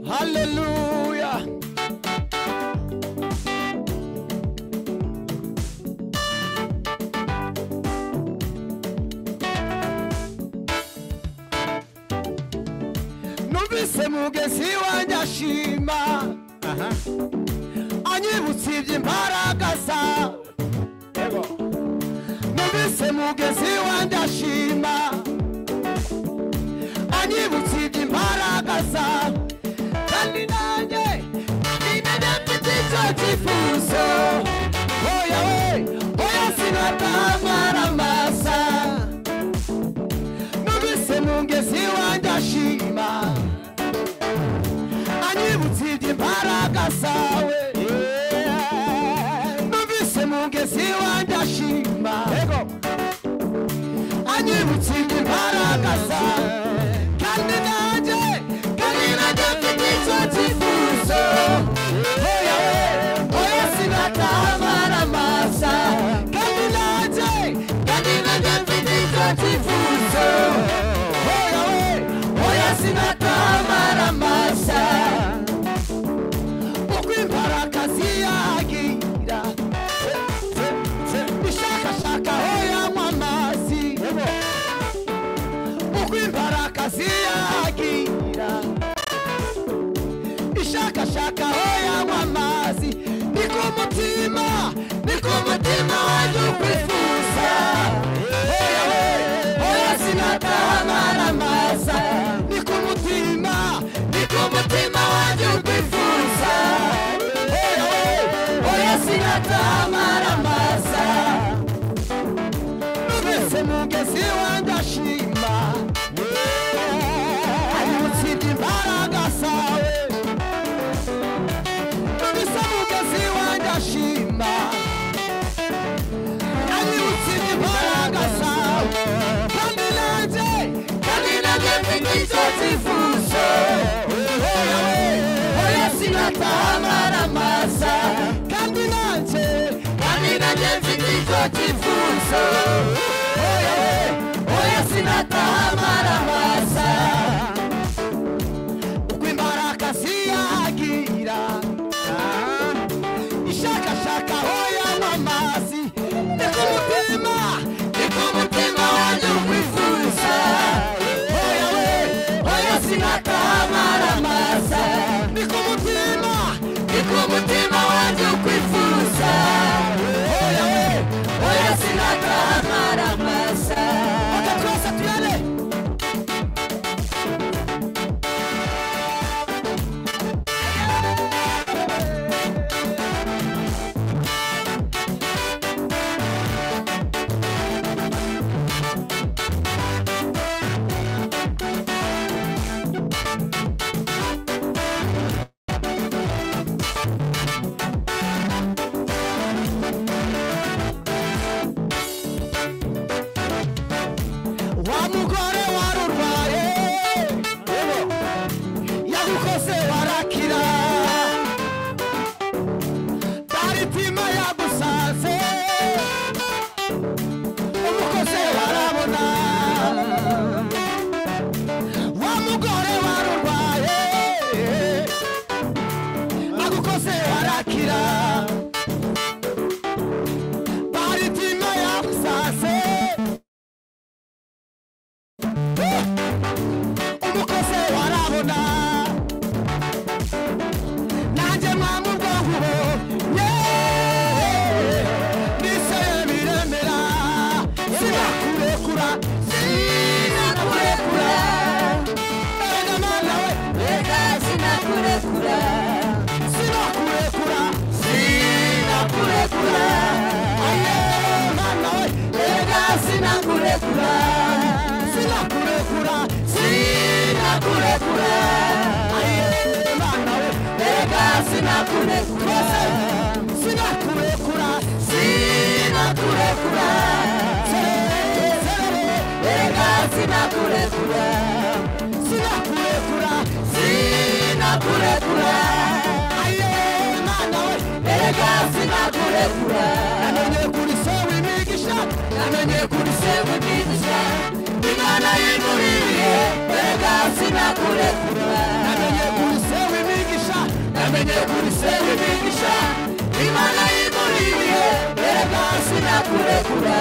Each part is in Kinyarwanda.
Hallelujah. Numvise mugezi wanjye ashima anyibutsa iby'imbaraga zawe. Numvise mugezi wanjye ashima anyibutsa iby'imbaraga zawe. Kandi nanjye mfite icyo cyifuzo. Oya we, oya sinatamara amasa. Numvise mugezi wanjye ashima anyibutsa iby'imbaraga zawe. Numvise mugezi wanjye ashima anyibutsa iby'imbaraga zawe. Kandi nanjye mfite icyo cyifuzo. Oya we, oya sinatamara amasa. Kandi nanjye mfite icyo cyifuzo. Oya we, oya sinatamara amasa. Uko imbaraga ziyagira ishakashaka aho yanywa amazi. Uko imbaraga ziyagira ishakashaka aho yanywa amazi. Niko umutima wanjye ukwifuza. Oya we, oya sinatamara amasa. Niko umutima wanjye ukwifuza. Oya we, oya sinatamara amasa. Numvise mugezi wanjye ashima anyibutsa iby'imbaraga zawe. Numvise mugezi wanjye ashima anyibutsa iby'imbaraga zawe. Kandi nanjye mfite icyo cyifuzo. Oya we, oya sinatamara amasa. Kandi nanjye mfite icyo cyifuzo. Oya we, oya sinatamara amasa. Uko imbaraga ziyagira ishakashaka aho yanywa amazi. Niko umutima wanjye ukwifuza. Oya we, oya sinatamara amasa. Niko umutima wanjye ukwifuza. Oya we, oya sinatamara amasa. Oya twese tuyale. Wa mugore warurwaye yagukoze warakira. Baritima yagusaze umukoze warabona. Wa mugore warurwaye yagukoze warakira. Baritima yagusaze umukoze warabona. Nanjye mama ubwonko niseye biremera. Sinakurekura. Erega mana we, Rega sinakurekura. Aye mana we, Rega sinakurekura. Aye mana we, Rega sinakurekura. sinakurekura. Rega sinakurekura. Aye mana we, Rega sinakurekura. namenye kuri sewe imigisha. Namenye kuri sewe imigisha. Imana yimuriye. Rega sinakurekura. Namenye kuri sewe namenye kuri sema imigisha Imana yimuriye erega sinakurekura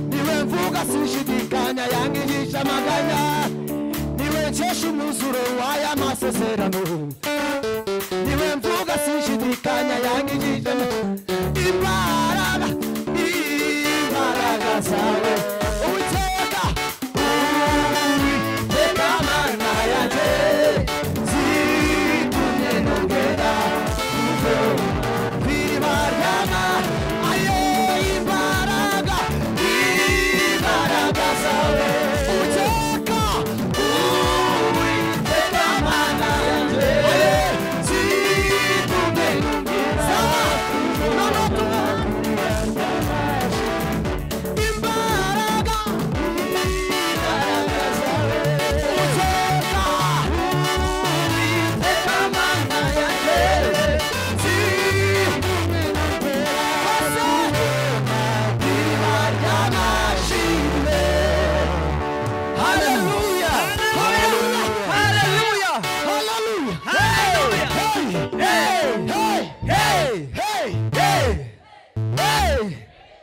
Niwe mvuga sishidikanya yangihisha maganya Niwe nchesha umuzuro w'aya masezerano Niwe mvuga sishidikanya yangihisha imbaraga zawe Uwiteka Uwiteka mana yanjye zitumye nongera kw'iriba ry'ama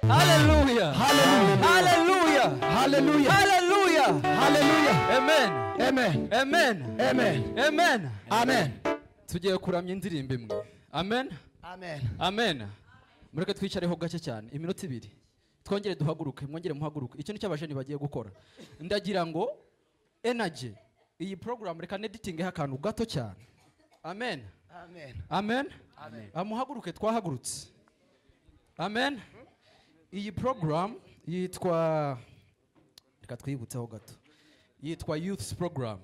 Hallelujah. Hallelujah. Hallelujah. Hallelujah. Hallelujah. Amen. Amen. Amen. Amen. Amen. Amen. Tugiye kuramya indirimbo imwe. Amen. Amen. Amen. Mureke twicareho gace cyane iminota 2. Twongere duhaguruke, mwongere muhaguruke. Icyo nicyo abajeni bagiye gukora. Ndagira ngo energy iyi program reka editing akantu gato cyane. Amen. Amen. Amen. Amen. Amuhaguruke twahagurutse. Amen. Iyi program yitwa reka twibutseho gato yitwa youth program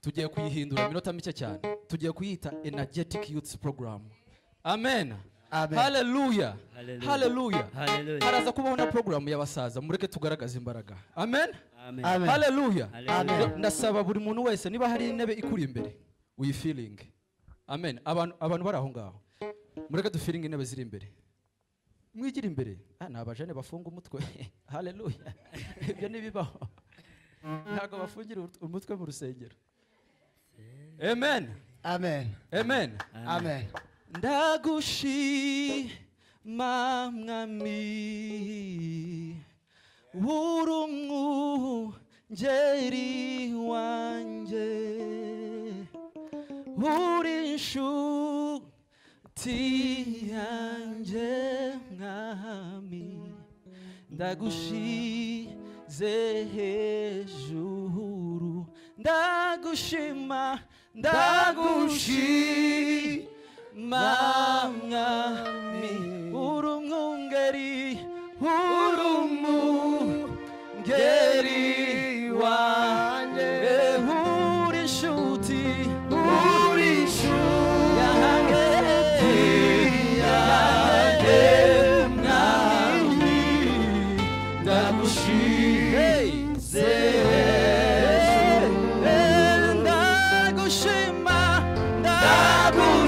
tugiye kuyihindura iminota mike cyane tugiye kuyita energetic youth program. Amen. Amen. Hallelujah. Hallelujah. Haraza kubaho na program y'abasaza mureke tugaragaza imbaraga. Amen. Amen. Hallelujah. Ndasaba buri muntu wese niba hari intebe ikuri imbere we feeling. Amen. Abantu bari aho ngaho mureke du feeling intebe ziri imbere mwigira imbere nabajane bafunga umutwe. Hallelujah. Ibyo nibibaho ntago bafungira umutwe mu rusengero. Amen. Amen. Amen. Amen. Ndagushima mwami urumwungeri wanje uri inshuti yanjye mwami ndagushize hejuru ndagushima mwami urumwungeri wanjye uri inshuti ndagushima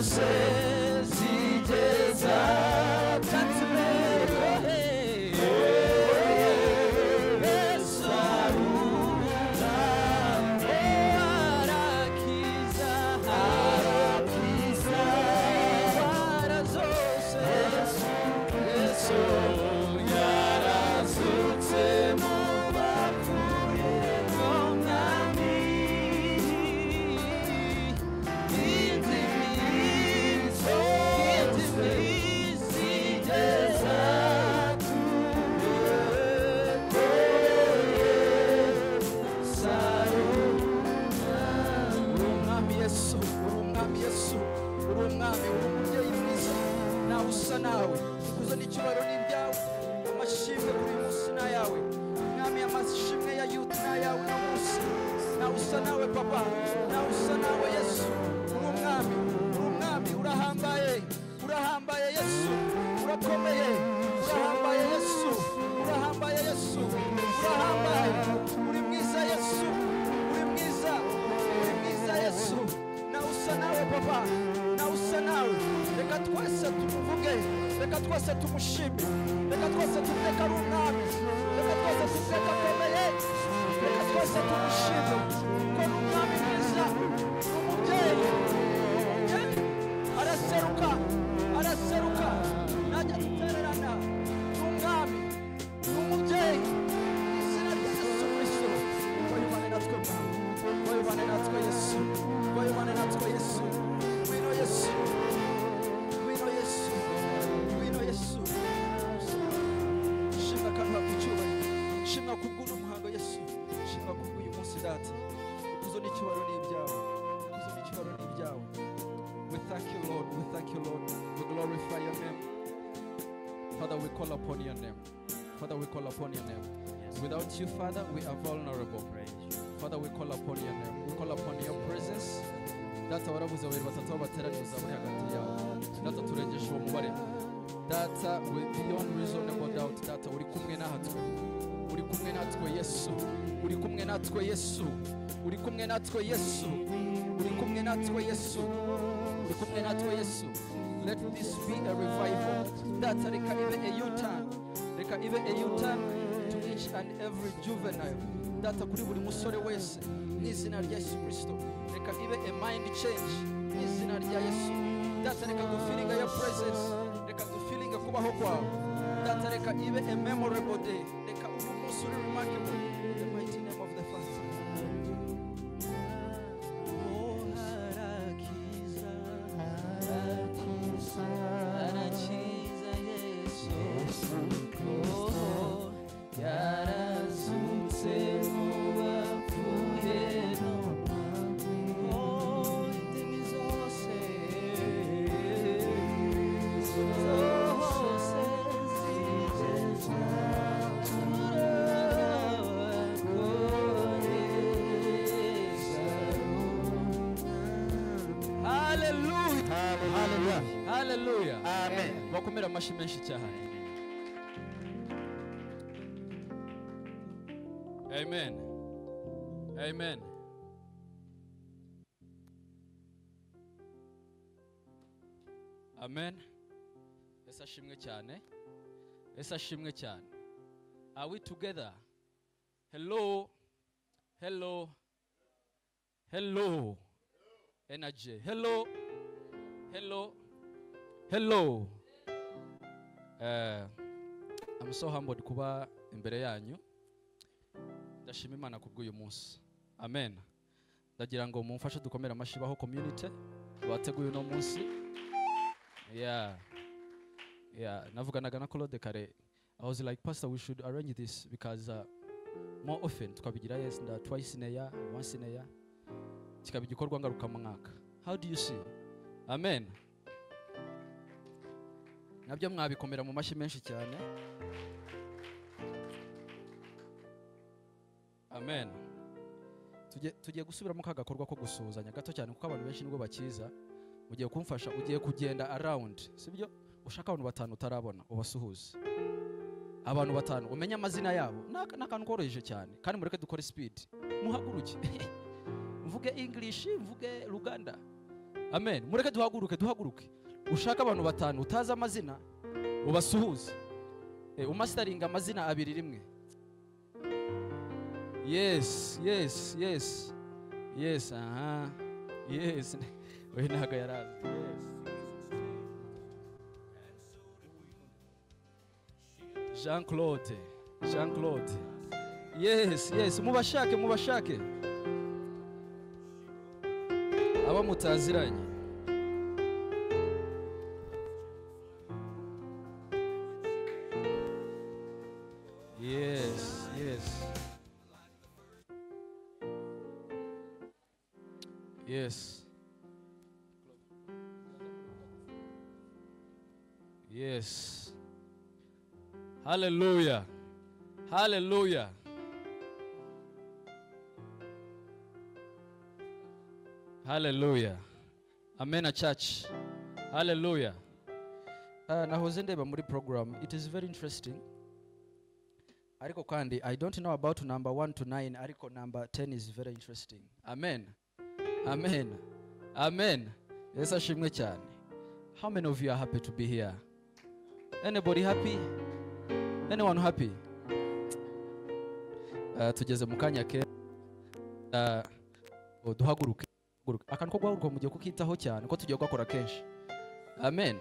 zose zigeza nawe ikuzo n'icyubahiro n'ibyawe amashimwe kuri munsi na yawe mwami amashimwe ya yuti na yawe na munsi nawe usa nawe papa nawe usa nawe Yesu uri umwami urahambaye Yesu urakomeye urahambaye Yesu urahambaye uri mwiza Yesu uri mwiza Yesu nawe usa nawe papa nawe usa nawe reka twese tumuvuge reka twese tumushime reka twese tumureke ari umwami reka twese tumureke akomeye reka twese tumushime ko ni umwami mwiza umubyeyi araseruka najya dutererana ni umwami ni umubyeyi izina rya Yesu Kristo wayibane natwe mwami wayibane natwe Yesu wayibane natwe Yesu wino Yesu shimwa kanwa k'icyubahiro shimwa kubw'uno muhango Yesu shimwa kubw'uyu munsi data ikuzo n'icyubahiro n'ibyawe we thank you Lord we glorify your name Father we call upon your name without you Father we are vulnerable Father we call upon your name we call upon your presence data warabuze babiri batatu bateraniza muri hagati yawe data turegesha uwo mubare data beyond reasonable doubt data uri kumwe natwe Yesu uri kumwe natwe Yesu let this be a revival data reka ibe a U-turn to each and every juvenile data kuri buri musore wese n'izina rya Yesu Kristo reka ibe a mind change n'izina rya Yesu data reka dufilinga your presence reka dufilinga kubaho kwawe data reka ibe a memorable day reka uyu munsi uri remarkable in the mighty name of the Father Hallelujah. Amen. Wakumira amashi menshi cyane. Amen. Esa shimwe cyane. Are we together? Hello. Energy. Hello. I'm so humbled kuba imbere yanyu. Ndashima Imana kubw'uyu munsi. Amen. Ndagira ngo mumfashe dukomera amashibaho community bateguye no munsi. Yeah. Navuganaga na Claude kare. I was like, Pastor, we should arrange this because more often tukabigira twice in a year, once in a year. Kikabigikorwa ngaruka mu mwaka. How do you see? Amen. Nabyo mwabikomera mu mashi menshi cyane. Amen. Tugiye gusubira mu kagakorwa ko gusuhuzanya gato cyane kuko abantu benshi nibwo bakiza. Mugiye kumfasha ugiye kugenda around, sibyo? Ushaka abantu batanu utarabona ubasuhuze. Abantu batanu umenya amazina yabo. Nakantu koroheje cyane kandi mureke dukore speed. Muhaguruke. Mvuge English, mvuge Luganda. amen. Mureke duhaguruke ushaka abantu batanu utazi amazina ubasuhuze, umasteringa amazina abiri rimwe. Yes, aha, yes. We ntago yarazi. Yes, Jean Claude. Yes, mubashake aba mutaziranye. Yes. Hallelujah. Amen, church. Hallelujah. Nahoze ndeba muri program. It is very interesting. Ariko kandi I don't know about number 1 to 9. Ariko number 10 is very interesting. Amen. Yes, ashimwe cyane. How many of you are happy to be here? Anybody happy? Anyone happy? Tugeze mu kanya ke duhaguruke. Akantu ko guhaguruka mu gihe kukitaho cyane ko tugiye gukora kenshi. Amen.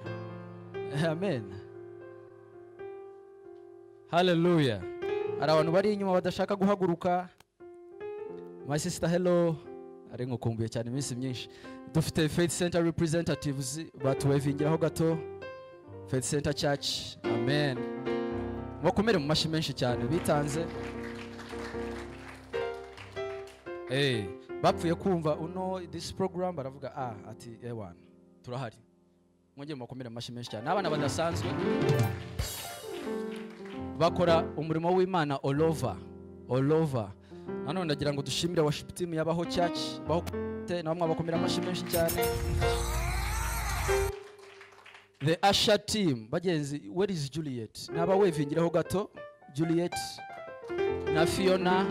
Hallelujah. Hari abantu bari inyuma badashaka guhaguruka. My sister, hello. Ari ngukumbuye cyane iminsi myinshi. Dufite Faith Center representatives batuwevingiraho gato. Faith Center Church. Amen. Mwakomere mu mashi menshi cyane bitanze. Bapfuye kumva this program baravuga ati ewana turahari. Mwongeye mwakomere mu mashi menshi cyane. N'abana badasanzwe bakora umurimo w'Imana all over. Nanone ndagira ngo dushimire worship team y'abaho church namwe bakomera amashi menshi cyane. The Usher team bagenzi, where is Juliet? Naba wevingiraho gato. Juliet na Fiona,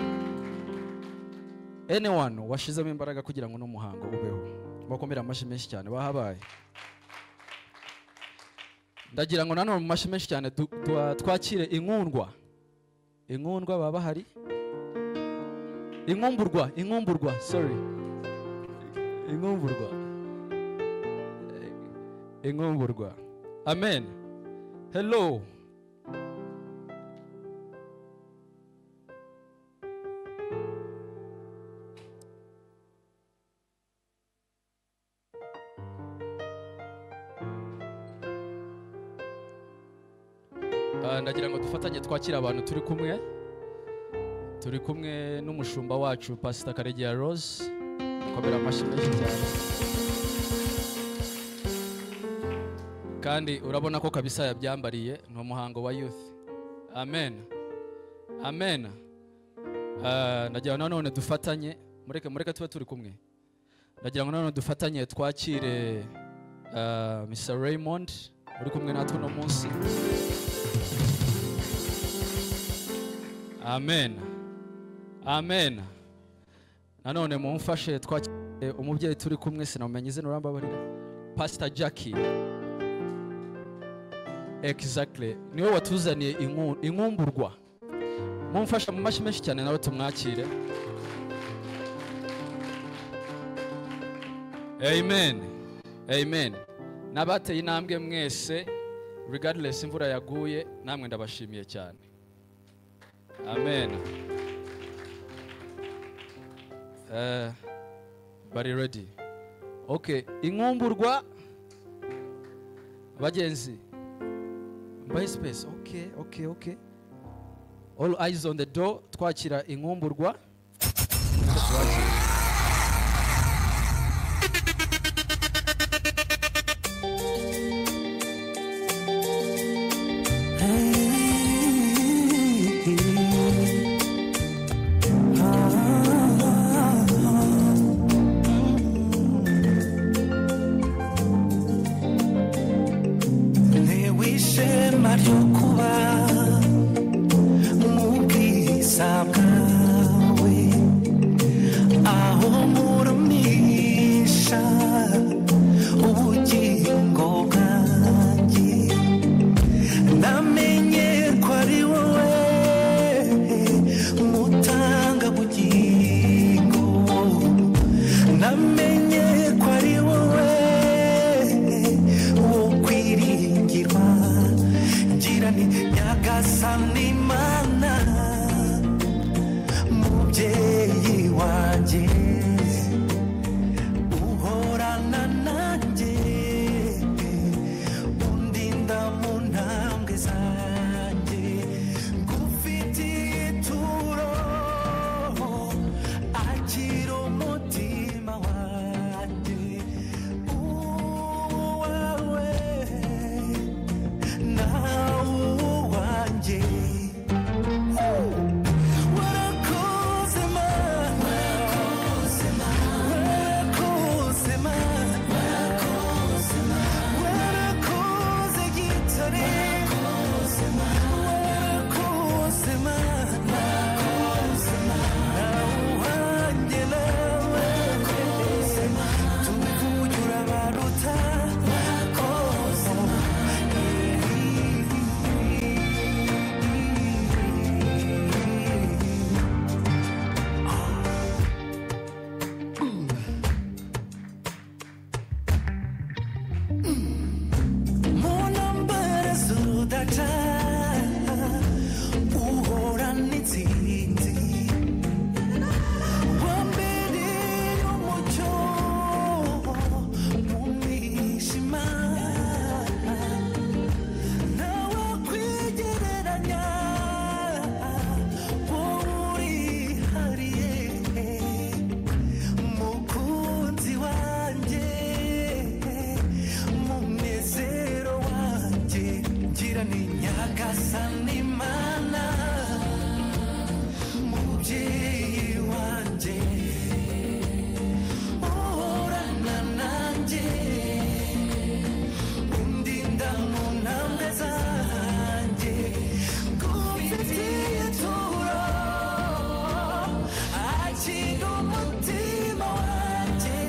anyone washizemo imbaraga kugira ngo no muhango ubeho, bakomera amashi menshi cyane bahabaye. Ndagira ngo nanone mu mashi menshi cyane twakire inkundwa baba bahari. Inkumburwa, sorry. Inkumburwa. Amen. Hello. Ndagira ngo dufatanye twakira abantu turi kumwe n'umushumba wacu Pastor Karegeya Rose. Komera amashi menshi cyane. Kandi urabona ko kabisa yabyambariye no muhango wa youth. Amen. Ndagira ngo none dufatanye mureke tube turi kumwe. Ndagira ngo none dufatanye twakire Mr. Raymond uri kumwe natwe no munsi. Amen. Nanone mumfashe twakire umubyeyi turi kumwe sinamenye izina urambabarira. Pastor Jackie. Exactly. Niwe watuzaniye inkumburwa. Mumfasha mu mashi menshi cyane nawe tumwakire. Amen. Nabateye intambwe mwese regardless imvura yaguye namwe ndabashimiye cyane. Amen. Bari ready? Okay, inkumburwa bagenzi. By space. Okay. All eyes on the door. Twakira inkumburwa. nyagasani mana mubyeyi wanjye uhorana nanjye undinda mu ntambwe zanjye ngufitiye ituro akira umutima wanjye uwawe nawe uwanjye warakoze mana warakoze mana warakoze gitare warakoze mana nawe uwanjye nawe tuvugura baruta munambara zudaca uhorana intsinzi wambereye umucyo mu mwijima nawe kwigereranya wowe urihariye mukunzi wanjye munezero wanjye ngira ni nyagasani mana mubyeyi wanjye uhorana nanjye undinda mu ntambwe zanjye ngufitiye ituro akira umutima wanjye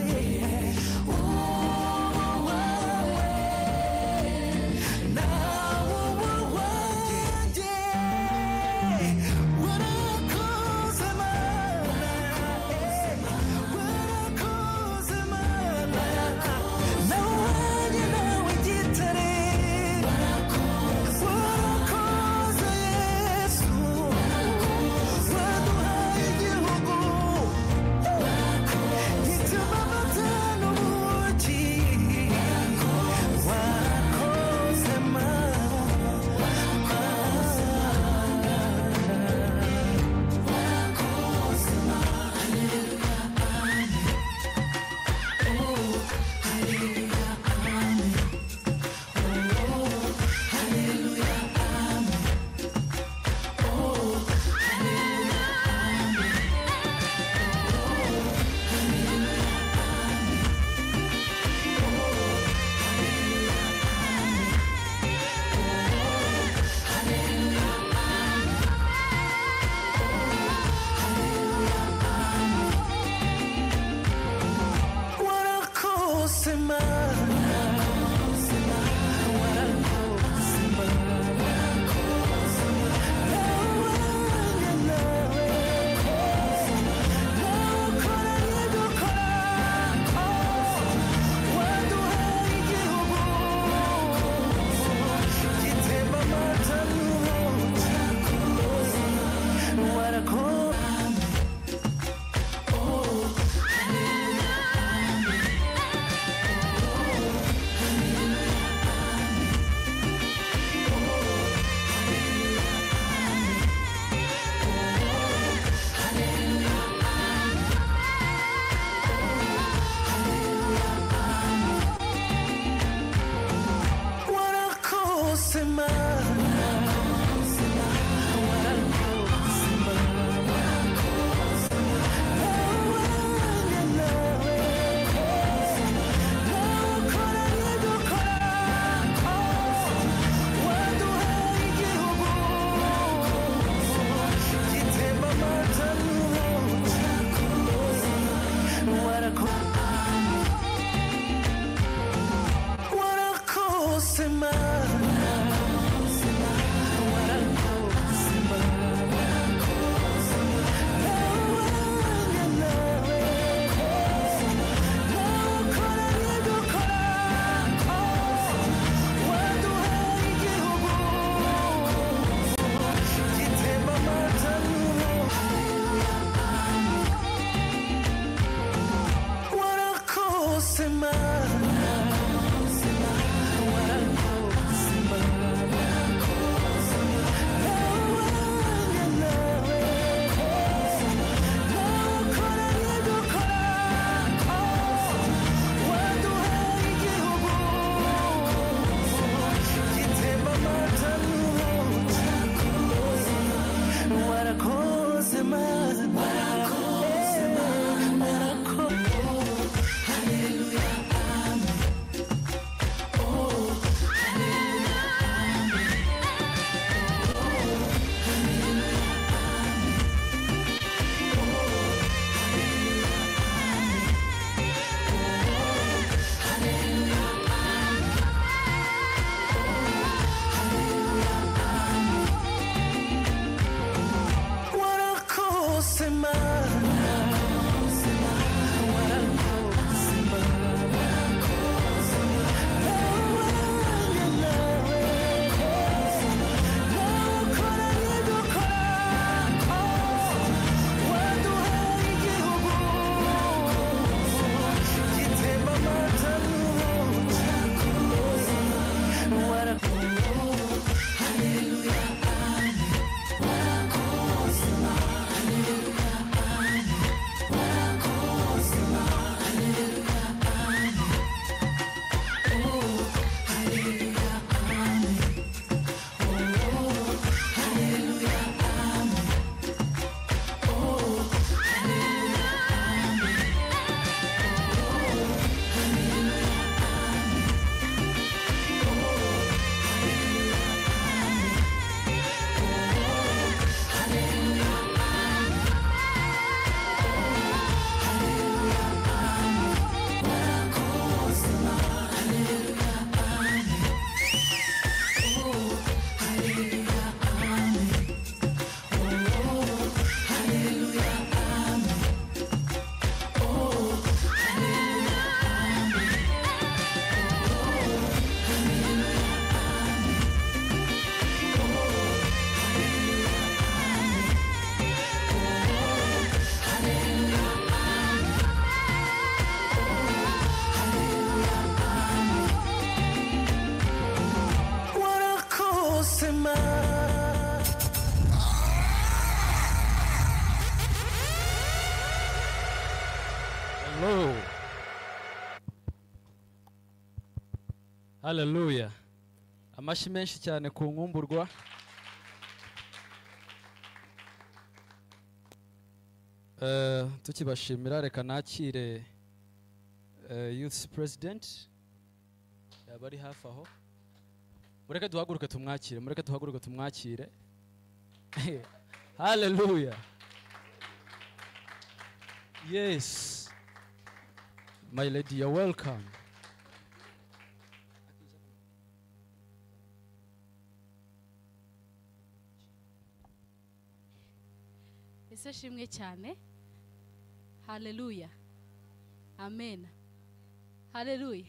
uwawe nawe uwanjye Hallelujah. Amashyi menshi cyane ku nkumburwa. Tukibashimira reka nakire youth president yabari hafi aho. Mureke duhaguruke tumwakire. Hallelujah. Yes. My lady, you're welcome. Ese shimwe cyane. Hallelujah. Amen. Hallelujah.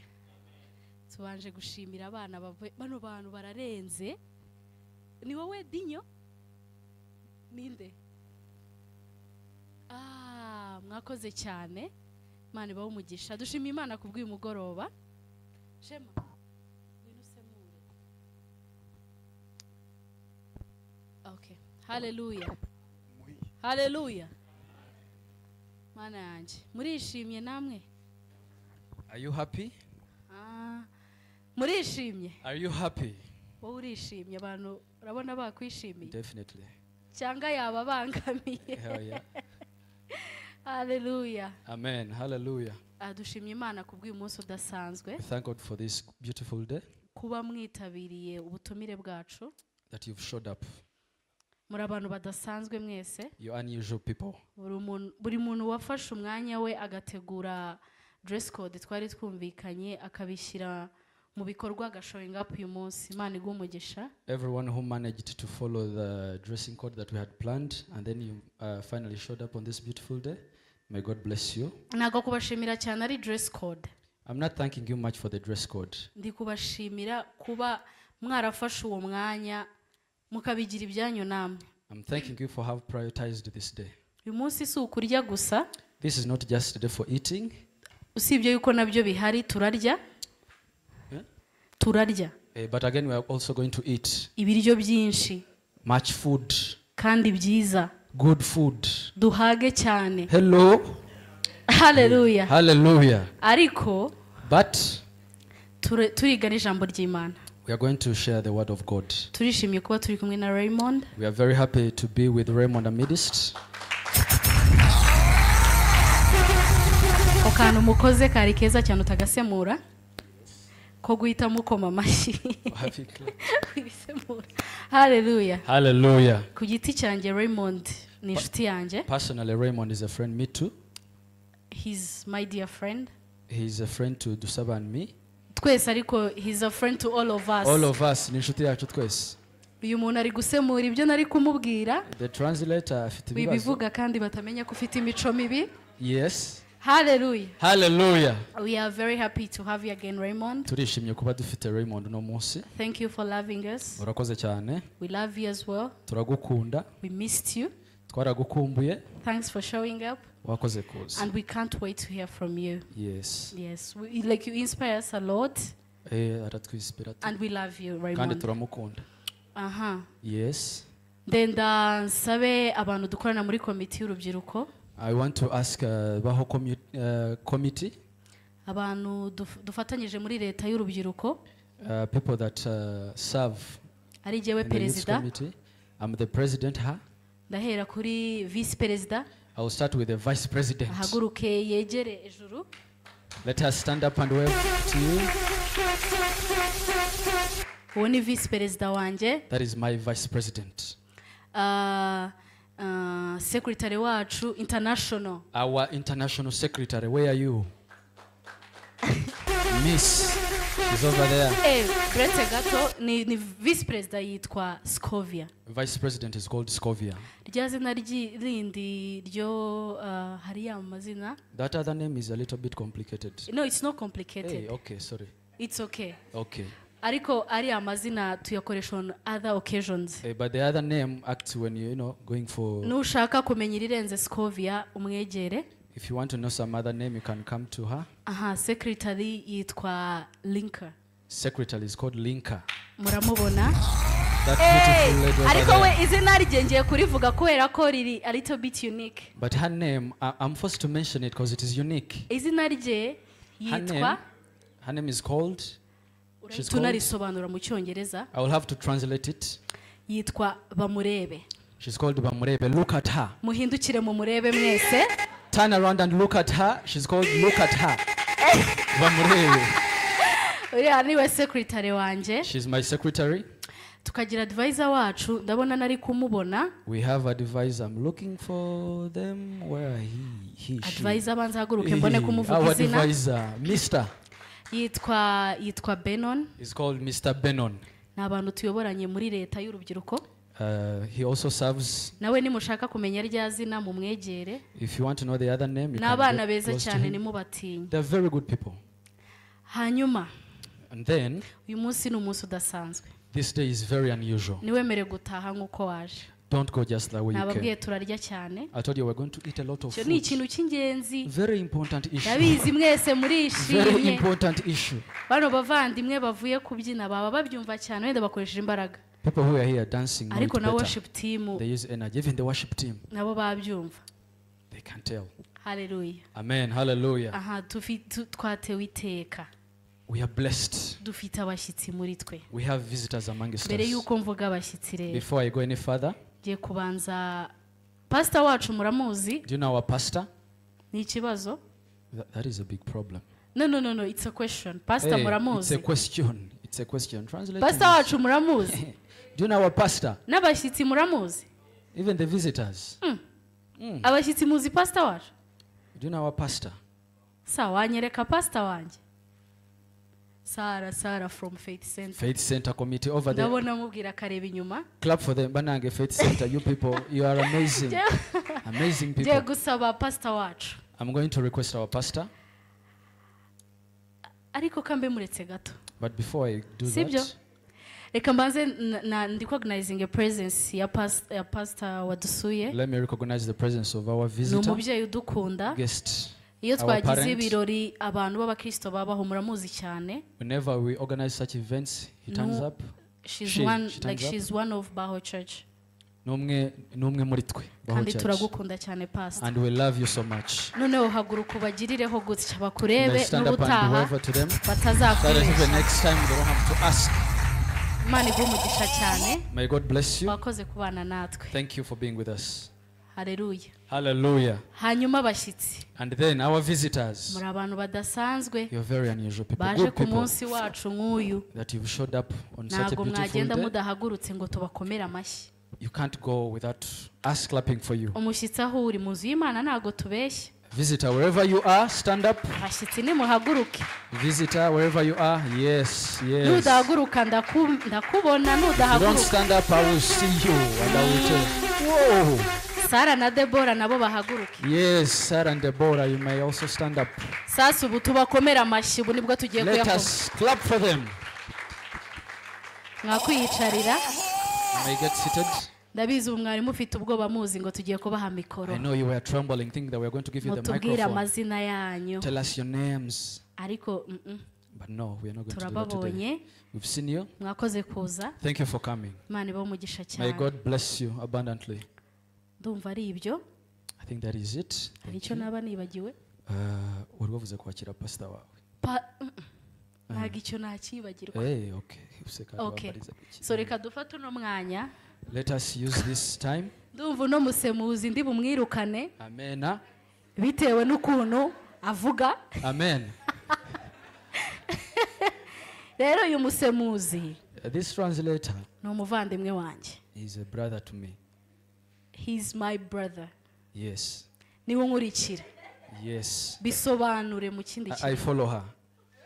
Tubanje gushimira abana bano bantu bararenze. Ni wowe Dinyo? Ninde? Mwakoze cyane. Imana ibahe umugisha. Dushima Imana kubw'uyu mugoroba. Shema. Okay. Hallelujah. Hallelujah. Mana yanjye. Murishimye namwe? Are you happy? Murishimye? Are you happy? Wowe urishimye abantu urabona bakwishimiye? Definitely. Cyangwa yaba bangamiye? Hell yeah. Hallelujah. Amen. Hallelujah. Dushimye Imana kubw'uyu munsi udasanzwe. Thank God for this beautiful day. Kuba mwitabiriye ubutumire bwacu. That you've showed up. Muri abantu badasanzwe mwese. You unusual people. Buri muntu wafashe umwanya we agategura dress code twari twumvikanye akabishyira mu bikorwa gashowing up uyu munsi. Imana igumugisha. Everyone who managed to follow the dressing code that we had planned and then you finally showed up on this beautiful day. May God bless you. Nago kubashimira cyane ari dress code. I'm not thanking you much for the dress code. Ndi kubashimira kuba mwarafashe uwo mwanya mukabigira ibyanyu namwe. I'm thanking you for have prioritized this day. Uyu munsi si ukurya gusa. This is not just a day for eating. Usibye yuko nabyo bihari turarya. Turarya. But again we are also going to eat. Ibiryo byinshi. Much food. Kandi byiza. Good food. Duhage cyane. Hello. Hallelujah. Hallelujah. Ariko but turigana ijambo ry'Imana. We are going to share the word of God. Turishimye kuba turi kumwe na Raymond. We are very happy to be with Raymond amidst. Okana mukoze kari keza cyane utagasemura. Ko guhita mukoma amashyi. Hallelujah. Hallelujah. Ku giti cyanjye Raymond ni inshuti yanjye. Personally Raymond is a friend, me too. He's my dear friend. He's a friend to Dusaba and me. Twese ariko he's a friend to all of us. All of us ni inshuti yacu twese. Uyu muntu ari gusemura ibyo nari kumubwira. The translator afite ibibazo. Bibivuga kandi batamenya ko ufite imico mibi. Yes. Hallelujah. Hallelujah. We are very happy to have you again, Raymond. Turishimye kuba dufite Raymond no munsi. Thank you for loving us. Urakoze cyane. We love you as well. Turagukunda. We missed you. Twaragukumbuye. Thanks for showing up. Wakoze kuza. And we can't wait to hear from you. Yes. Yes. Like you inspire us a lot. Aratwispira. And we love you, Raymond. Kandi turamukunda. Yes. Then nsabe abantu dukorana muri komite y'urubyiruko. I want to ask baho committee. Abantu dufatanyije muri leta y'urubyiruko. People that serve. Ari jewe perezida. I'm the president ha. Ndahera kuri vice perezida. I will start with the vice president. Ahaguruke yegere ejuru. Let us stand up and wave to you. Uwo ni vice perezida wanje. That is my vice president. Secretary wacu international. Our international secretary, where are you? Miss is over there. Brete gato ni vice president yitwa Scovia. Vice president is called Scovia. Rya zina rindi ryo hari amazina. That other name is a little bit complicated. No, it's not complicated. Hey, okay, sorry. It's okay. Okay. Ariko ari amazina tuyakoresha on other occasions. But the other name acts when you going for. Nushaka kumenya irirenze Scovia umwegere. If you want to know some other name, you can come to her. Secretary yitwa Linker. Secretary is called Linker. Muramubona? That beautiful lady. Ariko we izina rye kurivuga kubera ko riri a little bit unique. But her name, I'm forced to mention it because it is unique. Izina rye yitwa. Her name is called She's tunarisobanura mu cyongereza. I will have to translate it. Yitwa Bamurebe. She's called Bamurebe. Look at her. Muhindukire mu murebe mwese. Turn around and look at her. She's called Look at her. Bamurebe. Uriya niwe secretary wanje. She's my secretary. Tukagira advisor wacu ndabona nari kumubona. We have advisor. I'm looking for them. Where he she. Advisor banza haguruke mbone kumuvuga izina. Our advisor, Mr. Yitwa Benon. He's called Mr. Benon. N'abantu tuyoboranye muri leta y'urubyiruko. He also serves. Nawe nimushaka kumenya rya zina mu mwegere. If you want to know the other name, you n'abana can beza get close to cyane him. nimubatinya. They're very good people. Hanyuma And then uyu munsi ni umunsi udasanzwe. this day is very unusual. Niwemere gutaha nk'uko waje. Don't go just the way you Nababwiye came. turarya cyane. I told you we're going to eat a lot of Cyo ni food. ikintu cy'ingenzi. Very important issue. Ndabizi mwese Very murishimye. important issue. Bano bavandimwe bavuye kubyina baba babyumva cyane wenda bakoresheje imbaraga. People who are here dancing know it Ariko na better. worship team They use energy. Even the worship team, nabo babyumva. they can tell. Haleluya. Amen. Hallelujah. Aha twatewe iteka. We are blessed. Dufite abashyitsi muri twe. We have visitors amongst Mbere us. yuko mvuga abashyitsi rero. Before I go any further, Giye kubanza pastor wacu muramuzi. do you know our pastor? Ni ikibazo? That is a big problem. No, it's a question. Pastor Hey, it's muramuzi. a question. It's a question. Translate. Pastor wacu muramuzi. Do you know our pastor? N'abashyitsi muramuzi. Even the visitors. Abashyitsi muzi pastor wacu. Do you know our pastor? Sawa wanyereka pastor wanjye. Sara from Faith Center. Faith Center committee over there. Ndabona mubwira kareba inyuma. Clap for them. Banange Faith Center. You people, you are amazing. Amazing Giye people. gusaba pastor wacu. I'm going to request our pastor. Ariko kambe muretse gato. But before I do Sibyo? that, Reka mbanze ndi recognizing a presence ya pastor wadusuye. let me recognize the presence of our Ni visitor, umubyeyi udukunda. guest. Iyo our twagize parent. ibirori abantu b'abakristo babaho muramuzi cyane. Whenever we organize such events, he turns No. up. She's She one turns up. she's one of Baho Church. Numwe muri twe. Baho Kandi Church. turagukunda cyane pastor. And we love you so much. Noneho haguruka ubagirireho gutya And bakurebe I stand up and do n'ubutaha whatever to them. So that even batazakoresha. next time they don't have to ask. Imana iguhe umugisha cyane. May God bless you. Wakoze kubana natwe. Thank you for being with us. Haleluya. Hallelujah. Hanyuma abashyitsi And then our visitors. muri abantu badasanzwe You're very unusual people. baje Good ku people munsi wacu nk'uyu. that you've showed up on such a Ntabwo beautiful mwagenda day. mudahagurutse ngo tubakomere amashyi. You can't go without us clapping for you. Umushyitsi aho uri mu nzu y'Imana ntabwo tubeshya. Visitor, wherever you are, stand up. Abashyitsi nimuhaguruke. Visitor, wherever you are, yes, yes. Nudahaguruka ndakubona, If you don't nudahaguruka. stand up, I will see you and I will tell. Whoa! Sara na Debora nabo bahaguruke. Yes, Sarah and Deborah, you may also stand up. Sasa ubu tubakomera amashyi ubu nibwo tugiye Let kuyakoma. us clap for them. Mwakwiyicarira. You may get seated. Ndabizi ubu mwari mufite ubwoba muzi ngo tugiye kubaha mikoro. I know you were trembling, thinking that we are going to give you the Mutubwire microphone. amazina yanyu. Tell us your names. Ariko But no, we are not going to do that today. turababonye. We've seen you. Mwakoze kuza. Thank you for coming. Imana ibahe umugisha May cyane. God bless you abundantly. Ndumva ari ibyo. I think that is it. Hari icyo naba nibagiwe. Wari wavuze kwakira pastor wawe. Ntabwo icyo nakibagirwa. Hey, okay. Useka Okay. wambariza biki. So reka dufate uno mwanya. Let us use this time. Ndumva uno musemuzi ndi bumwirukane Amen. bitewe n'ukuntu avuga. Amen. Rero uyu musemuzi This translator ni umuvandimwe wanjye. is a brother to me. He's my brother. Yes. Niwe nkurikira. Yes. Bisobanure mu kindi I kintu. follow her.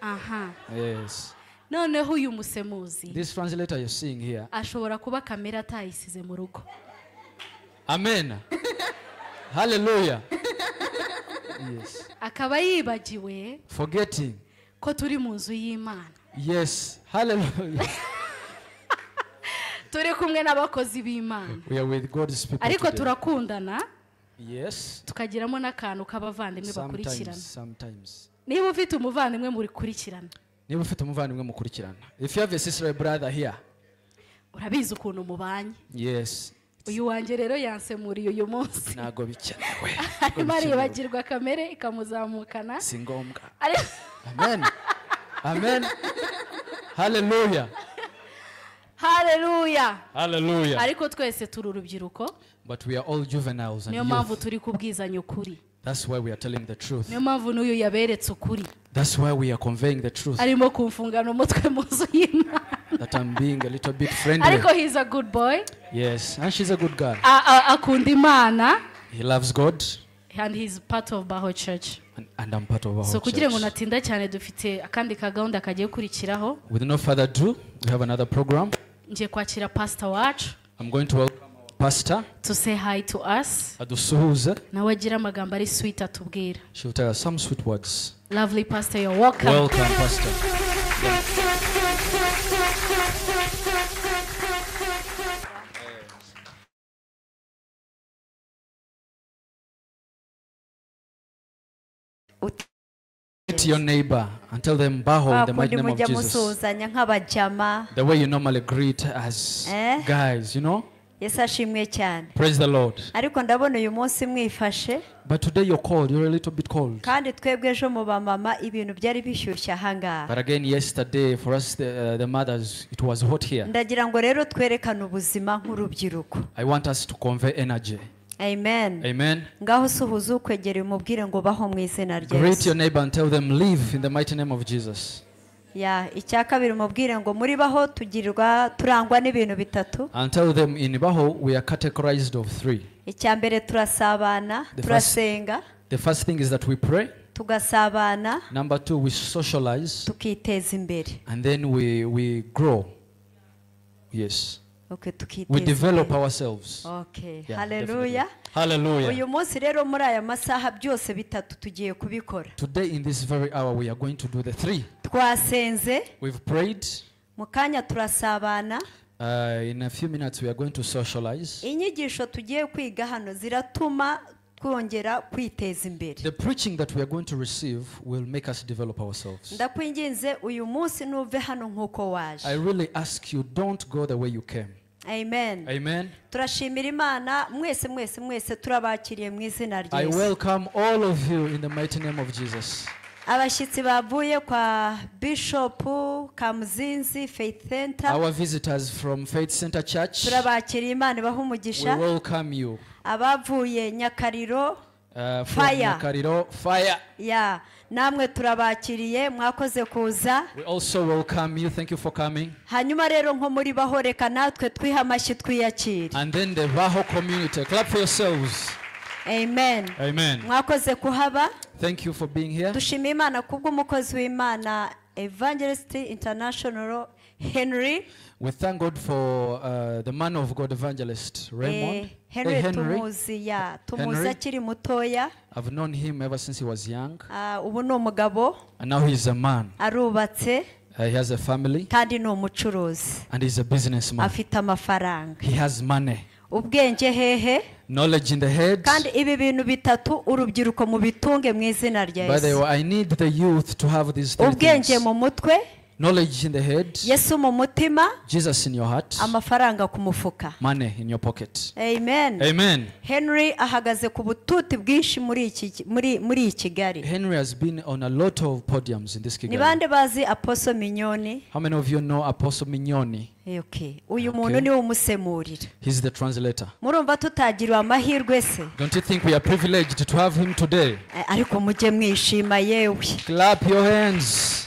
Aha. Yes. Noneho uyu musemuzi This translator you're seeing here. ashobora kuba kamera atayisize mu rugo. Amen. Hallelujah. Yes. Akaba yibagiwe Forgetting. ko turi mu nzu y'Imana. Yes. Hallelujah. Turi kumwe n'abakozi b'Imana. We are with God's people Ariko today. turakundana Yes. tukagiramo n'akantu k'abavandimwe bakurikirana. Sometimes. Niba ufite umuvandimwe muri kurikirana. Niba ufite umuvandimwe mukurikirana. If you have a sister or a brother here. Urabizi ukuntu mubanye. Yes. Uyu wanjye rero yansemuriye uyu munsi. Ntago bikenewe. Arimo aribagirwa kamere ikamuzamukana. Si ngombwa. Ari- Amen. Amen. Hallelujah. haleluya Hallelujah. ariko twese turi urubyiruko But we are all juveniles and niyo mpamvu youth. turi kubwizanya ukuri That's why we are telling the truth. niyo mpamvu n'uyu yaberetse ukuri That's why we are conveying the truth. arimo kumfungana umutwe mu nzu y'Imana That I'm being a little bit friendly. ariko he's a good boy Yes, and she's a good girl. akunda Imana He loves God, and he's part of Baho Church and I'm part of our so kugira ngo church. natinda cyane dufite akandi kagahunda kagiye kurikiraho With no further ado, we have another program. ngiye kwakira pastor wacu I'm going to welcome our pastor, to say hi to us Adusuhuze. nawe agira amagambo ari sweet atubwira She will tell us some sweet words. lovely pastor you're welcome Welcome, Pastor. To your neighbor and tell them Baho in the mighty bakundi name of mujya Jesus. musuhuzanya nk'abajama. The way you normally greet as guys, you know. Yesu ashimwe cyane. Praise the Lord. Ariko ndabona uyu munsi mwifashe But today you're cold. You're a little bit cold. kandi twebwe ejo mu bamama ibintu byari bishyushye ahangaha. But again, yesterday for us, the mothers, it was hot here. Ndagira ngo rero twerekane ubuzima nk'urubyiruko. I want us to convey energy. Amen. Amen. Ngaho suhuza ukwegera umubwire ngo baho mu izina rya Greet Yesu. your neighbor and tell them, live in the mighty name of Jesus. Ya icya kabiri umubwire ngo muri baho tugirirwa turangwa n'ibintu bitatu. And tell them in Baho, we are categorized of 3. Icya mbere turasabana, turasenga, The first thing is that we pray. tugasabana, Number 2, we socialize. tukiteza imbere. And then we grow. Yes. Okay, tukiteza We develop imbere. ourselves. Okay, Yeah, haleluya. definitely. Hallelujah. Uyu munsi rero muri aya masaha byose bitatu tugiye kubikora. Today in this very hour, we are going to do the 3. Twasenze, We've prayed. mu kanya turasabana. In a few minutes, we are going to socialize. Inyigisho tugiye kwiga hano ziratuma twongera kwiteza imbere. The preaching that we are going to receive will make us develop ourselves. Ndakwinginze uyu munsi nuve hano nk'uko I waje. really ask you, don't go the way you came. Amen. Amen. Turashimira Imana mwese turabakiriye mu izina rya I Yesu. welcome all of you in the mighty name of Jesus. Abashyitsi bavuye kwa Bishop Kamuzinzi Faith Center. Our visitors from Faith Center Church, Turabakiriye Imana ibaha we umugisha. welcome you. Abavuye Nyakariro From Fire. Nyakariro, fire. ya namwe turabakiriye mwakoze kuza. We also welcome you. Thank you for coming. Hanyuma rero nko muri baho reka natwe twiha amashyi twiyakire. And then the Baho community, clap for yourselves. Amen. Amen. Mwakoze kuhaba. Thank you for being here. Dushimiye Imana kubw'umukozi w'Imana Evangelist International Henry. We thank God for the man of God, Evangelist Raymond. Henry Hey, Henry. tumuzi tumuzi Henry. akiri mutoya. I've known him ever since he was young. Ubu ni umugabo, And now he's a man. arubatse He has a family. kandi ni umucuruzi. And he's a businessman. Afite amafaranga. He has money. Ubwenge hehe. Knowledge in the head. Kandi ibi bintu bitatu urubyiruko mu bitunge mu izina rya By the Yesu. way, I need the youth to have these 3 Ubwenge things. mu mutwe, Knowledge in the head. Yesu mu mutima, Jesus in your heart. amafaranga ku mufuka. Money in your pocket. Amen. Amen. Henry ahagaze ku bututi bwinshi muri Kigali. Henry has been on a lot of podiums in this Ni Kigali. bande bazi Apostle Mignoni? How many of you know Apostle Mignoni? Okay. Uyu Okay. muntu niwe umusemurira. He's the translator. Murumva tutagiriwe amahirwe se? Don't you think we are privileged to have him today? Ariko mujye mwishima yewe. Clap your hands.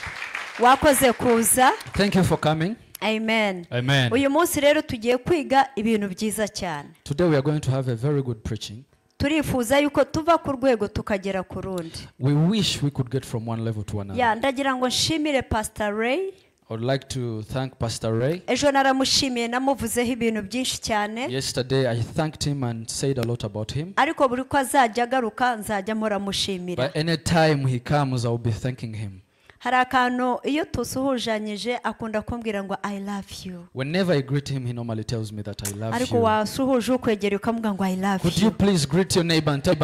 Wakoze kuza. Thank you for coming. Amen. Amen. Uyu munsi rero tugiye kwiga ibintu byiza cyane. Today we are going to have a very good preaching. Turifuza yuko tuva ku rwego tukagera ku rundi. We wish we could get from one level to another. Ya ndagira ngo nshimire Pastor Ray. I would like to thank Pastor Ray. Ejo naramushimiye namuvuzeho ibintu byinshi cyane. Yesterday I thanked him and said a lot about him. Ariko buri ko azajya agaruka nzajya muramushimira. But any time he comes, I will be thanking him. Hari akantu iyo tusuhujanyije akunda kumbwira ngo I love you. Whenever I greet him, he normally tells me that I love Ariko you. wasuhuje ukwegera ukamubwira ngo I love Could you. you please greet your neighbor and tell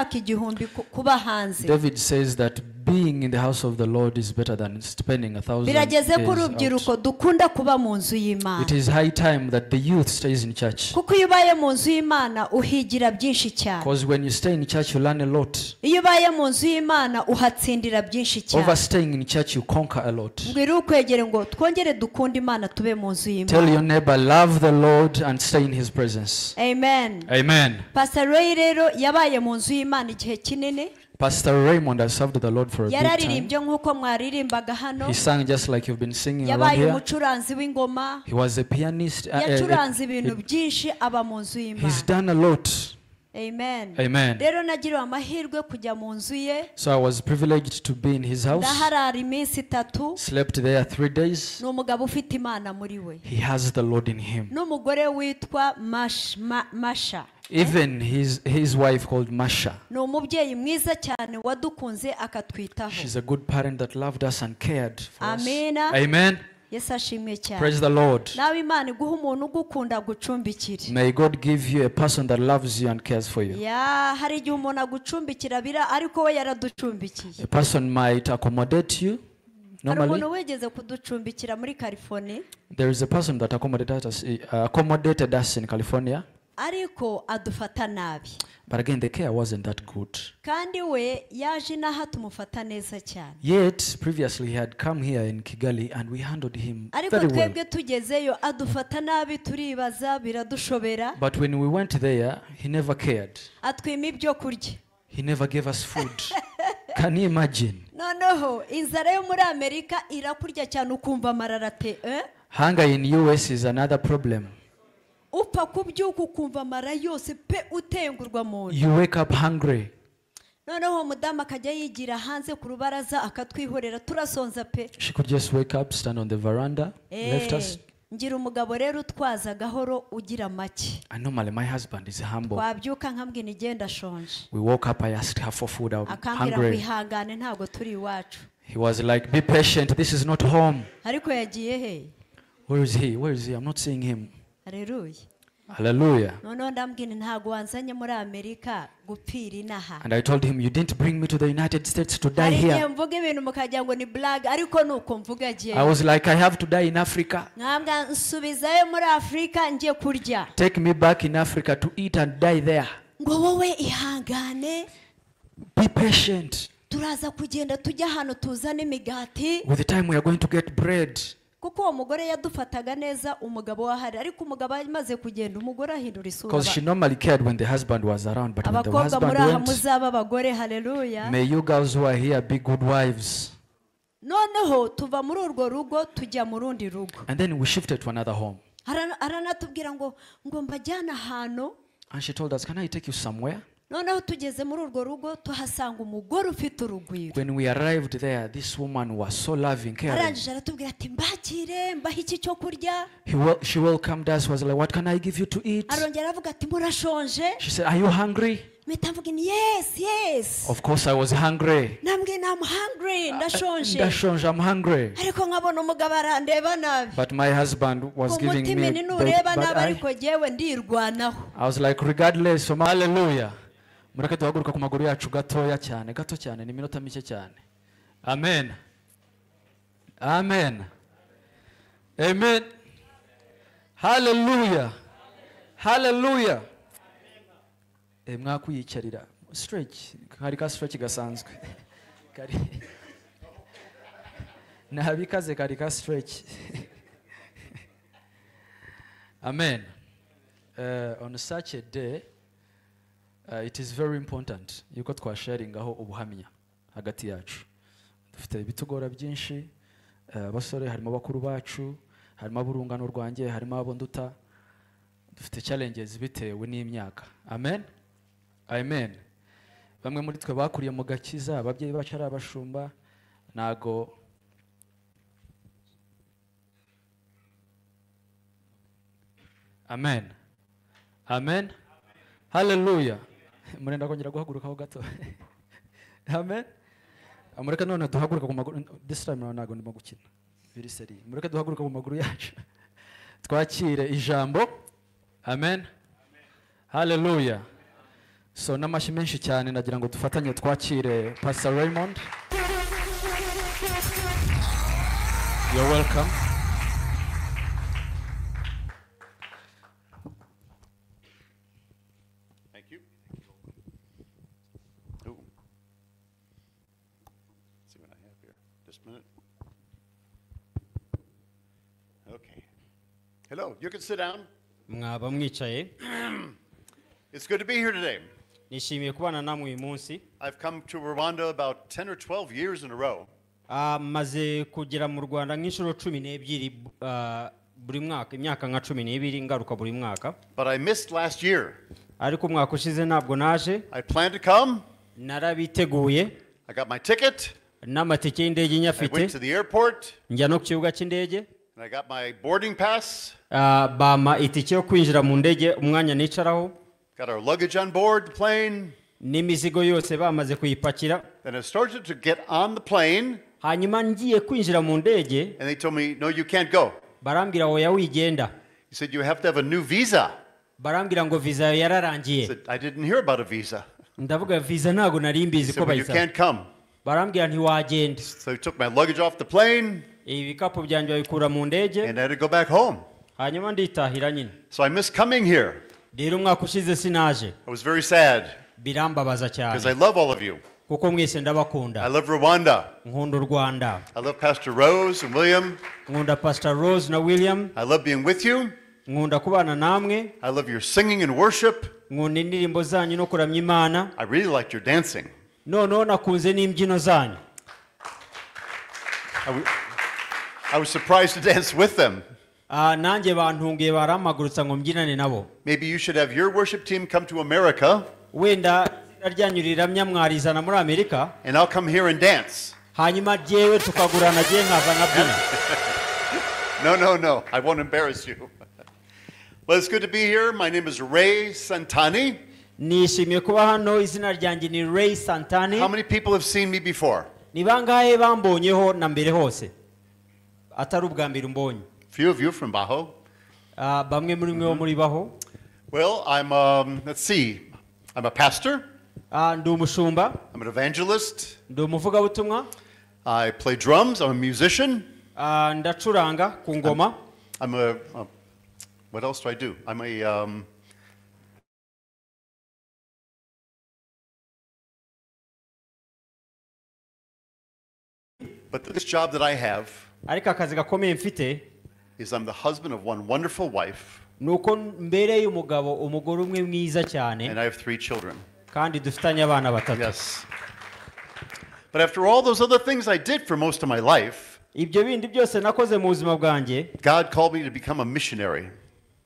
igihumbi kuba hanze. David says that being in the house of the Lord is better than spending 1,000 birageze ko days urubyiruko out. dukunda kuba mu nzu It y'Imana, is high time that the youth stays in church. kuko iyo ubaye mu nzu y'Imana uhigira byinshi cyane. Because when you stay in church, you learn a lot. Iyo ubaye mu nzu y'Imana uhatsindira byinshi cyane. Overstaying in church, you conquer a lot. Mbwira ukwegere ngo twongere dukunde Imana tube mu nzu Tell y'Imana. your neighbor, love the Lord and stay in his presence. Amen. Amen. Pastor Ray rero yabaye mu nzu y'Imana igihe kinini. Pastor Raymond has served the Lord for a big time. Yararirimbye nk'uko mwaririmbaga hano. He sang just like you've been singing around Yabaye here. umucuranzi w'ingoma. He was a pianist. Yacuranze ibintu byinshi aba mu nzu y'Imana. He's done a lot. Amen. Amen. Rero nagiriwe amahirwe kujya mu nzu ye. So I was privileged to be in his house. Ndaharara iminsi 3. Slept there 3 days. Ni umugabo ufite Imana muri we. He has the Lord in him. N'umugore witwa Masha. Even his wife called Masha. Ni umubyeyi mwiza cyane wadukunze akatwitaho. She's a good parent that loved us and cared for us. Amena. Amen. Yesu ashimwe cyane. Praise the Lord. Nawe Imana iguha umuntu ugukunda gucumbikira. May God give you a person that loves you and cares for you. Ya hari igihe umuntu agucumbikira bira ariko we yaraducumbikiye. A person might accommodate you. Hari Normally, umuntu wegeze kuducumbikira muri California there is a person that accommodated us in California. ariko adufata nabi. But again, the care wasn't that good. Kandi we yaje naha tumufata neza cyane. Yet, previously, he had come here in Kigali and we handled him Ariko very well. twebwe tugezeyo adufata nabi turibaza biradushobera. But when we went there, he never cared. Atwima ibyo kurya. He never gave us food. Can you imagine? Noneho inzara yo muri Amerika irakurya cyane ukumva mararate. Hunger in US is another problem. Upfa kubyuka ukumva mara yose pe utengurwa mu nda. You wake up hungry. Noneho mudamu akajya yigira hanze ku rubaraza akatwihorera turasonza pe. She could just wake up, stand on the veranda, left us. Ngira umugabo rero utwaza gahoro ugira make. And normally my husband is humble. Twabyuka nkambwira igenda shonje. We woke up, I asked her for food. I'm Akambwira hungry. kwihangane ntago turi iwacu. He was like, be patient, this is not home. Ariko yagiye he? Where is he? Where is he? I'm not seeing him. Haleluya. Hallelujah. Noneho ndambwira ntago wanzanye muri Amerika gupfira inaha. And I told him, you didn't bring me to the United States to die Hari igihe here. mvuga ibintu mukagira ngo ni blag ariko nuko mvuga I giye. was like, I have to die in Africa. Nkambwa nsubizayo muri Afrika ngiye kurya. Take me back in Africa to eat and die there. Ngo wowe ihangane. Be patient. Turaza kugenda tujya hano tuzane imigati. With the time we are going to get bread. Kuko uwo mugore yadufataga neza umugabo wahari ariko umugabo amaze kugenda umugore ahindura isura. Because she normally cared when the husband was around. But when the Abakobwa husband muri aha went, muzaba abagore haleluya. may you girls who are here be good wives. Noneho tuva muri urwo rugo tujya mu rundi rugo. And then we shifted to another home. Aranatubwira ngo mbajyana ahantu. And she told us, can I take you somewhere? Noneho tugeze muri urwo rugo tuhasanga umugore ufite urugwiro. When we arrived there, this woman was so loving, caring. Arangije aratubwira ati mbakire mbaha iki cyo kurya. She welcomed us, was like, what can I give you to eat? Arongera avuga ati murashonje. She said, are you hungry? Mpita mvuga yes. Of course I was hungry. Nambwiye I'm hungry ndashonje. Ndashonje, I'm hungry. Ariko nkabona umugabo arandeba nabi. But my husband was Ku giving mutima me ninureba bad nabi eye. ariko jyewe ndirwanaho. I was like, regardless of hallelujah. Mureke duhaguruka ku maguru yacu gatoya cyane, gato cyane, ni minota mike cyane. Amen. Amen. Amen. Hallelujah. Hallelujah. Mwakuyicarira. Stretch. Kari ka stretch gasanzwe. Kari. Nabikaze kari ka stretch. Amen. On such a day, it is very important yuko twasharingaho ubuhamya hagati yacu. Dufite ibitugora byinshi, abasore harimo bakuru bacu, harimo aburungano rwanjye, harimo abo nduta. Dufite challenges bitewe n'imyaka. Amen. Amen. Bamwe muri twe bakuriye mu gakiza, ababyeyi bacu ari abashumba, nago Amen. Amen. Hallelujah. Murenda kongera guhagurukaho gato. Amen. Mureka none duhaguruka ku maguru. This time nago ndimo gukina. Very serious. Mureka duhaguruka ku maguru yacu. Twakire ijambo. Amen. Hallelujah. so n'amashyi menshi cyane nagira ngo dufatanye twakire Pastor Raymond. You're welcome. Thank you. Ooh. Let's see what I have here. Just a minute. Okay. Hello, you can sit down. Mwaba mwicaye. It's good to be here today. Nishimiye kubana namwe uyu munsi. I've come to Rwanda about 10 or 12 years in a row. Maze kugera mu Rwanda nk'inshuro 12 buri mwaka, imyaka nka 12 ngaruka buri mwaka. But I missed last year. Ariko umwaka ushize ntabwo naje. I planned to come. Narabiteguye. I got my ticket. N'amatike y'indege I nyafite. went to the airport. Njya no ku kibuga cy'indege. And I got my boarding pass. Bama itike yo kwinjira mu ndege umwanya nicaraho. Got our luggage on board the plane. N'imizigo yose bamaze kuyipakira. Then I started to get on the plane. Hanyuma ngiye kwinjira mu ndege. And they told me, no, you can't go. Barambwira oya wigenda. He said, you have to have a new visa. Barambwira ngo visa yawe I yararangiye. said, I didn't hear about a visa. Ndavuga visa ntago nari He mbizi said, ko well, you bayisaba. can't come. Barambwira ntiwagenda. So he took my luggage off the plane. Ibikapu byanjye babikura mu ndege. And I had to go back home. Hanyuma nditahira nyine. So I missed coming here. Rero umwaka ushize sinaje. I was very sad Birambabaza because I cyane. love all of you. Kuko mwese I ndabakunda. love Rwanda. Nkunda u Rwanda. I love Pastor Rose and William. Nkunda Pastor Rose na William. I love being with you. Nkunda kubana namwe. I love your singing and worship. Nkunda indirimbo zanyu no kuramya Imana. I really liked your dancing. Noneho nakunze n'imbyino zanyu. I was surprised to dance with them. Nanjye bantungiye barampagurutsa ngo mbyinane nabo. Maybe you should have your worship team come to America. Wenda izina ryanyu riramya mwarizana muri Amerika. And I'll come here and dance. Hanyuma jewe tukagurana je nkaza nkabyina. No. I won't embarrass you. Well, it's good to be here. My name is Ray Santani. Nishimiye kuba hano izina ryanjye ni Ray Santani. How many people have seen me before? Ni bangahe bambonyeho na mbere hose? Atari ubwa mbere umbonye. Few of you from Bajo. Bamwe muri mwe bo muri Baho. Well, I'm let's see. I'm a pastor. Ndi umushumba. I'm an evangelist. Ndi umuvugabutumwa. I play drums. I'm a musician. Ndacuranga ku ngoma. I'm a what else do I do? I'm a but this job that I have Ariko akazi gakomeye mfite is I'm the husband of one wonderful wife, nuko mbereye umugabo umugore umwe mwiza cyane and I have 3 children. kandi dufitanye abana batatu. Yes. But after all those other things I did for most of my life, Ibyo bindi byose nakoze mu buzima bwanjye. God called me to become a missionary.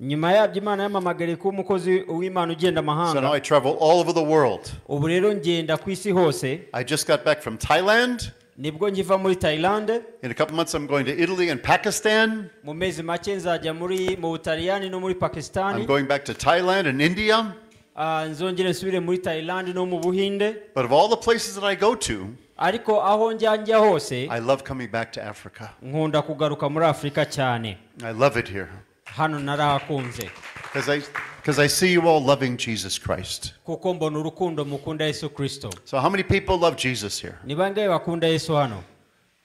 Nyuma yabyo Imana yamamagariye kuba umukozi w'Imana ugenda So now amahanga. I travel all over the world. Ubu rero ngenda ku isi hose. I just got back from Thailand. Nibwo nkiva muri Thailand. In a couple months I'm going to Italy and Pakistan. Mu mezi make nzajya mu Butaliyani no muri I'm Pakistan. going back to Thailand and India. Nzongere nsubire muri Thailand no mu Buhinde. But of all the places that I go to, Ariko aho njya hose I love coming back to Africa. nkunda kugaruka muri Afrika cyane. I love it here. Hano narahakunze. Because I see you all loving Jesus Christ. Kuko mbona urukundo mukunda Yesu Kristo. So how many people love Jesus here? Ni bangahe bakunda Yesu hano?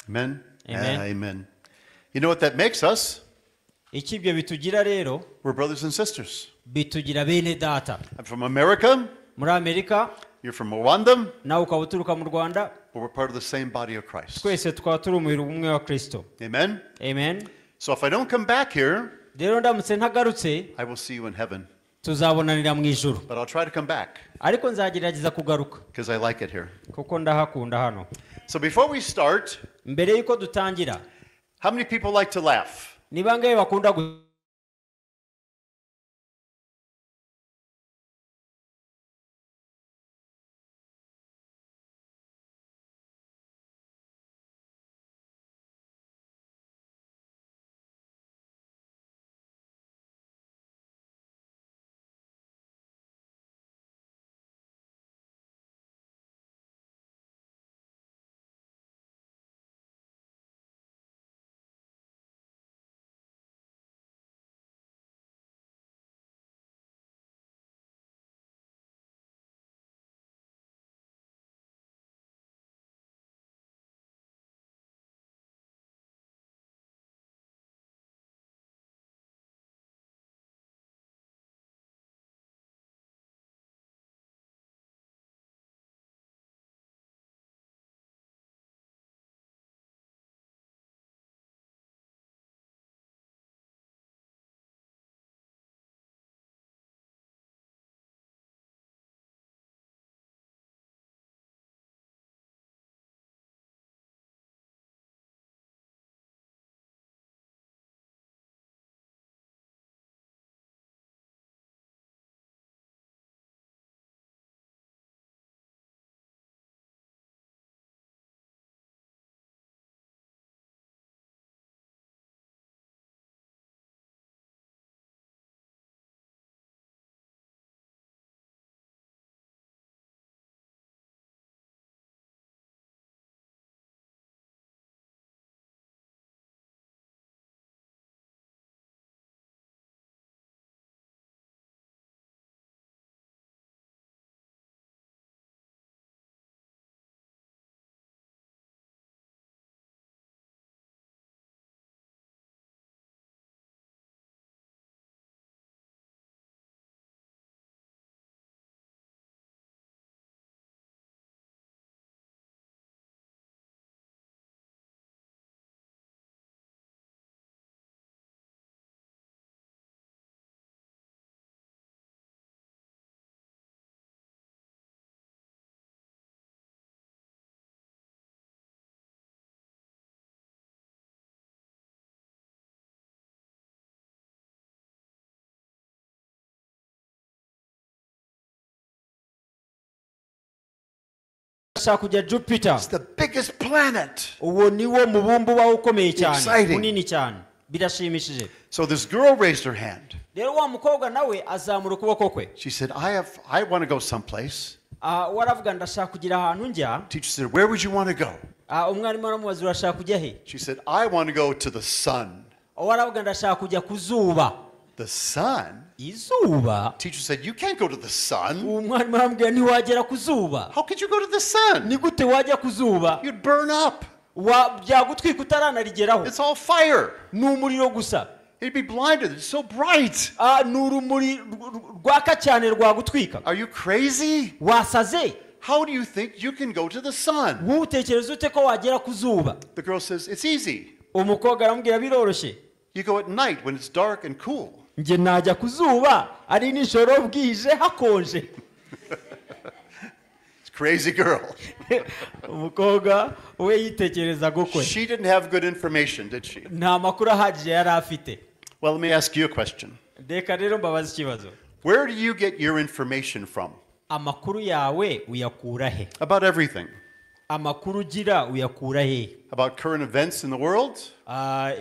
Amen? Amen. Amen. You know what that makes us? Iki ibyo bitugira rero We're brothers and sisters. bitugira bene data. I'm from America. Muri Amerika You're from Rwanda. nawe ukaba uturuka mu Rwanda. But we're part of the same body of Christ. Twese twaba turi umubiri umwe wa Kristo. Amen? Amen. So if I don't come back here, Rero ndamutse ntagarutse I will see you in heaven. tuzabonanira mu ijuru. But I'll try to come back Ariko nzagerageza kugaruka because I like it here. kuko ndahakunda hano. So before we start, Mbere yuko dutangira, how many people like to laugh? ni bangahe bakunda ndashaka kujya Jupiter. It's the biggest planet. Uwo niwo mubumbu wawe ukomeye cyane, Exciting. munini cyane, birashimishije. So this girl raised her hand. Rero wa mukobwa nawe azamura ukuboko kwe. She said, I want to go someplace. Waravuga ndashaka kugira ahantu njya. Teacher said, where would you want to go? Umwarimu aramubaza urashaka kujya he? She said, I want to go to the sun. Waravuga ndashaka kujya ku zuba. The sun? Izuba? Teacher said, you can't go to the sun. Umwarimu aramubwira ntiwagera ku zuba. How could you go to the sun? Ni gute wajya ku zuba? You'd burn up. Byagutwika utaranarigeraho. It's all fire. Ni umuriro gusa. You'd be blinded. It's so bright. Ni urumuri rwaka cyane rwagutwika. Are you crazy? Wasaze? How do you think you can go to the sun? Wowe utekereza ute ko wagera ku zuba? The girl says, it's easy. Umukobwa aramubwira biroroshye. You go at night when it's dark and cool. Nge najya ku zuba ari nijoro bwije hakonje. Crazy girl. Umukobwa we yitekereza gukwe. She didn't have good information, did she? Nta makuru ahagije yari afite. Well, let me ask you a question. Reka rero mbabaza ikibazo. Where do you get your information from? Amakuru yawe uyakura he? About everything. Amakuru ugira uyakura he? About current events in the world?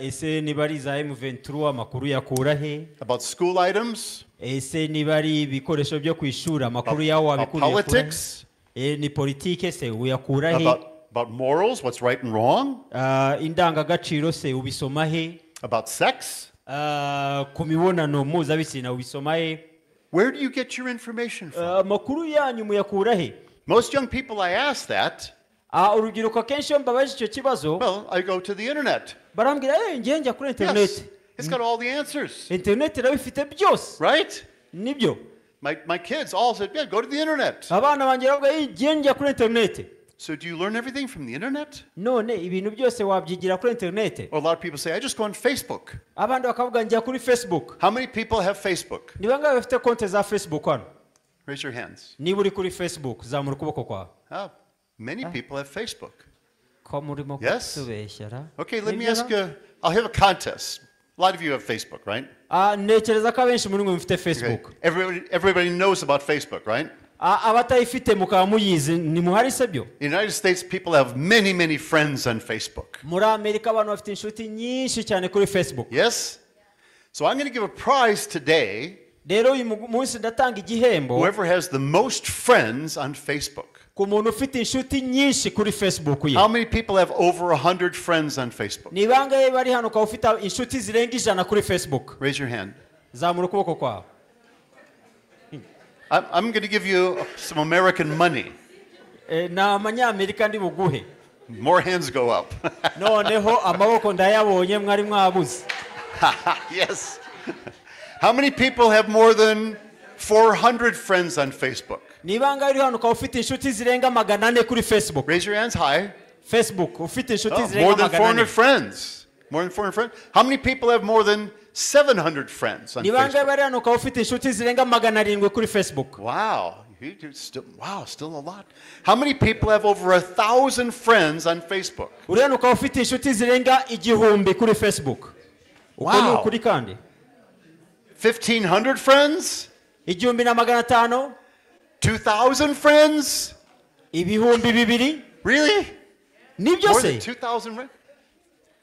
Ese niba ari za M23 amakuru yakura he? About school items? Ese niba ari ibikoresho byo kwishura amakuru yawe About wabikuriye politics? Ni politike se uyakura he? About morals, what's right and wrong? Indangagaciro se ubisoma he? About sex? Ku mibonano mpuzabitsina ubisoma he? Where do you get your information from? Amakuru yanyu muyakura he? Most young people I ask that, urubyiruko kenshi iyo mbabaje icyo kibazo well, I go to the internet. barambwira ngiye njya kuri internet. Yes, it's got all the answers. Internet irabifite byose. Right? Nibyo. My kids all said, yeah, go to the internet. Abana banjye baravuga ngiye njya kuri internet. So do you learn everything from the internet? None ibintu byose wabyigira kuri internet. Or a lot of people say, I just go on Facebook. Abandi bakavuga njya kuri Facebook. How many people have Facebook? Ni bangahe bafite konti za Facebook hano? Raise your hands. Niba uri kuri Facebook zamura ukuboko kwawe. Many people have Facebook. Ko murimo Yes. kutubeshyara. Okay, let me ask you, I'll have a contest. A lot of you have Facebook, right? Ntekereza ko abenshi muri mwe mufite Okay. Facebook. Everybody knows about Facebook, right? Abatayifite mukaba muyizi ni muhari se byo? In the United States, people have many, many friends on Facebook. Muri Amerika abantu bafite inshuti nyinshi cyane kuri Facebook. Yes? So I'm going to give a prize today. Rero uyu munsi ndatanga igihembo Whoever has the most friends on Facebook. ku muntu ufite inshuti nyinshi kuri Facebook ye. How many people have over 100 friends on Facebook? Ni bangahe bari hano ukaba ufite inshuti zirenga 100 kuri Facebook? Raise your hand. Zamura ukuboko kwawe. I'm going to give you some American money. Na amanyamerika ndi buguhe. More hands go up. Noneho amaboko ndayabonye mwari mwabuze. Yes. How many people have more than 400 friends on Facebook? Ni bangahe uri hano ukaba ufite inshuti zirenga 400 kuri Facebook? Raise your hands high. Facebook ufite inshuti Oh, zirenga more than 400 400. friends. More than 400 friends. How many people have more than 700 friends on Ni bangahe Facebook? bari hano ukaba ufite inshuti zirenga 700 kuri Facebook? Wow. Still a lot. How many people have over 1,000 friends on Facebook? Uri hano ukaba ufite inshuti zirenga 1000 kuri Facebook. Uko ni Wow. ukuri kandi. 1,500 friends? 1500? 2,000 friends? Ibihumbi 2,000? Really? Nibyo More se? than 2,000 friends?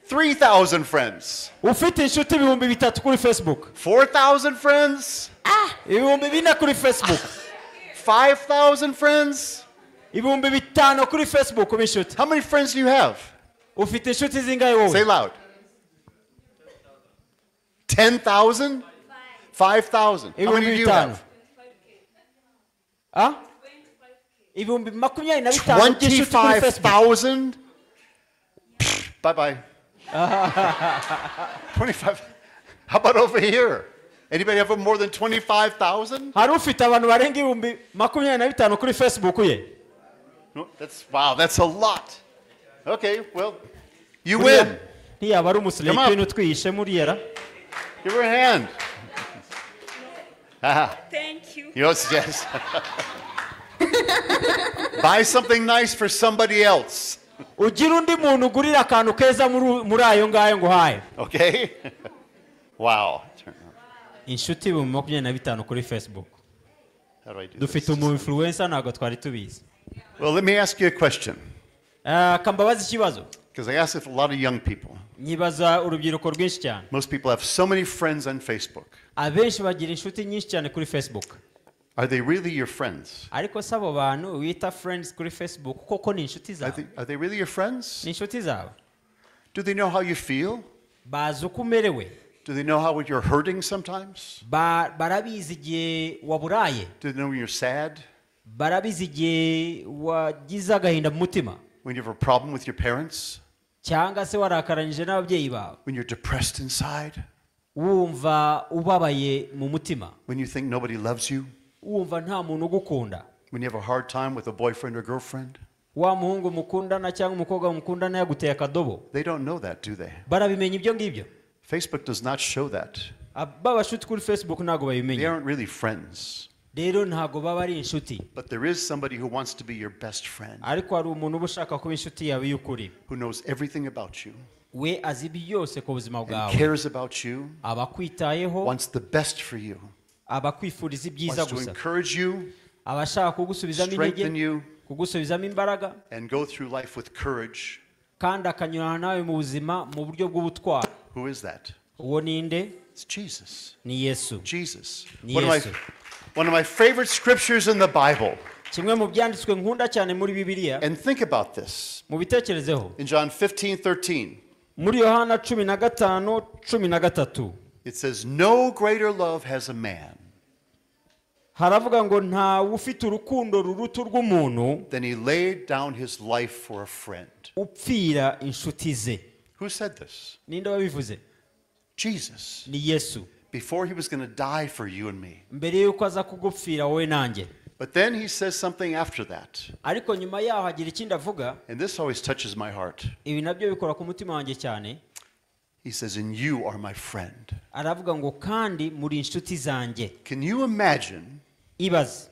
3,000 friends? Ufite inshuti 3,000 kuri Facebook? 4,000 friends? 4,000 kuri Facebook? 5,000 friends? 5,000 kuri Facebook b'inshuti. How many friends do you have? Ufite inshuti zingahe Say wowe? loud. 10,000? 5,000. How many do you have? 25,000 by'inshuti kuri Facebook. 25,000? Bye bye. 25. How about over here? Anybody have more than 25,000? Hari ufite abantu barenga 25,000 kuri Facebook ye? No, that's a lot. Okay, well, you win. Ntiyaba ari umusirimu Come on. ibintu twihishe muriyera. Give her a hand. Thank you. Yes. Buy something nice for somebody else. Ugira undi muntu ugurira akantu keza muri ayo ngayo ngo haye. Okay? Wow. Inshuti 25,000 kuri Facebook. How do I do Dufite this? umu influencer ntabwo twari tubizi. Well, let me ask you a question, kambabaza ikibazo because I ask it for a lot of young people. nyibaza urubyiruko rwinshi cyane Most people have so many friends on Facebook. abenshi bagira inshuti nyinshi cyane kuri facebook Are they really your friends? ariko se abo bantu wita friends kuri facebook koko ni inshuti Are zawe they, are they really your friends? ni inshuti zawe Do they know how you feel? bazi uko umerewe Do they know how you're hurting sometimes? barabizi igihe waburaye Do they know when you're sad? barabizi igihe wagize agahinda mu mutima When you have a problem with your parents? cyangwa se warakaranyije n'ababyeyi bawe When you're depressed inside? wumva ubabaye mu mutima When you think nobody loves you? wumva nta muntu ugukunda When you have a hard time with a boyfriend or girlfriend? wa muhungu mukundana cyangwa umukobwa mukundana yaguteye akadobo They don't know that, do they? barabimenya ibyo ngibyo Facebook does not show that. babashuti kuri facebook ntabwo They babimenya aren't really friends. rero ntabwo baba ari inshuti But there is somebody who wants to be your best friend, ariko hari umuntu uba ushaka kuba inshuti yawe y'ukuri who knows everything about you, we azi byose ku buzima and bwawe cares about you, abakwitayeho wants the best for you, abakwifuriza ibyiza wants to gusa encourage you, abashaka kugusubizamo intege strengthen you, kugusubizamo imbaraga and go through life with courage. kandi akanyurana nawe mu buzima mu buryo bw'ubutwari Who is that? uwo ninde It's Jesus. ni yesu Jesus. Ni One of Yesu. one of my favorite scriptures in the Bible. kimwe mu byanditswe nkunda cyane muri bibiliya And think about this. mu bitekerezeho In John 15:13, muri yohana 15:13 it says, "No greater love has a man haravuga ngo ntawe ufite urukundo ruruta urw'umuntu than he laid down his life for a friend." upfira inshuti ze Who said this? ninde wabivuze Jesus. ni yesu Before he was going to die for you and me. mbere y'uko aza kugupfira wowe nanjye But then he says something after that. ariko nyuma yaho agira ikindi avuga And this always touches my heart. ibi nabyo bikora ku mutima wanjye cyane He says, "And you are my friend." aravuga ngo kandi muri inshuti zanjye Can you imagine ibaze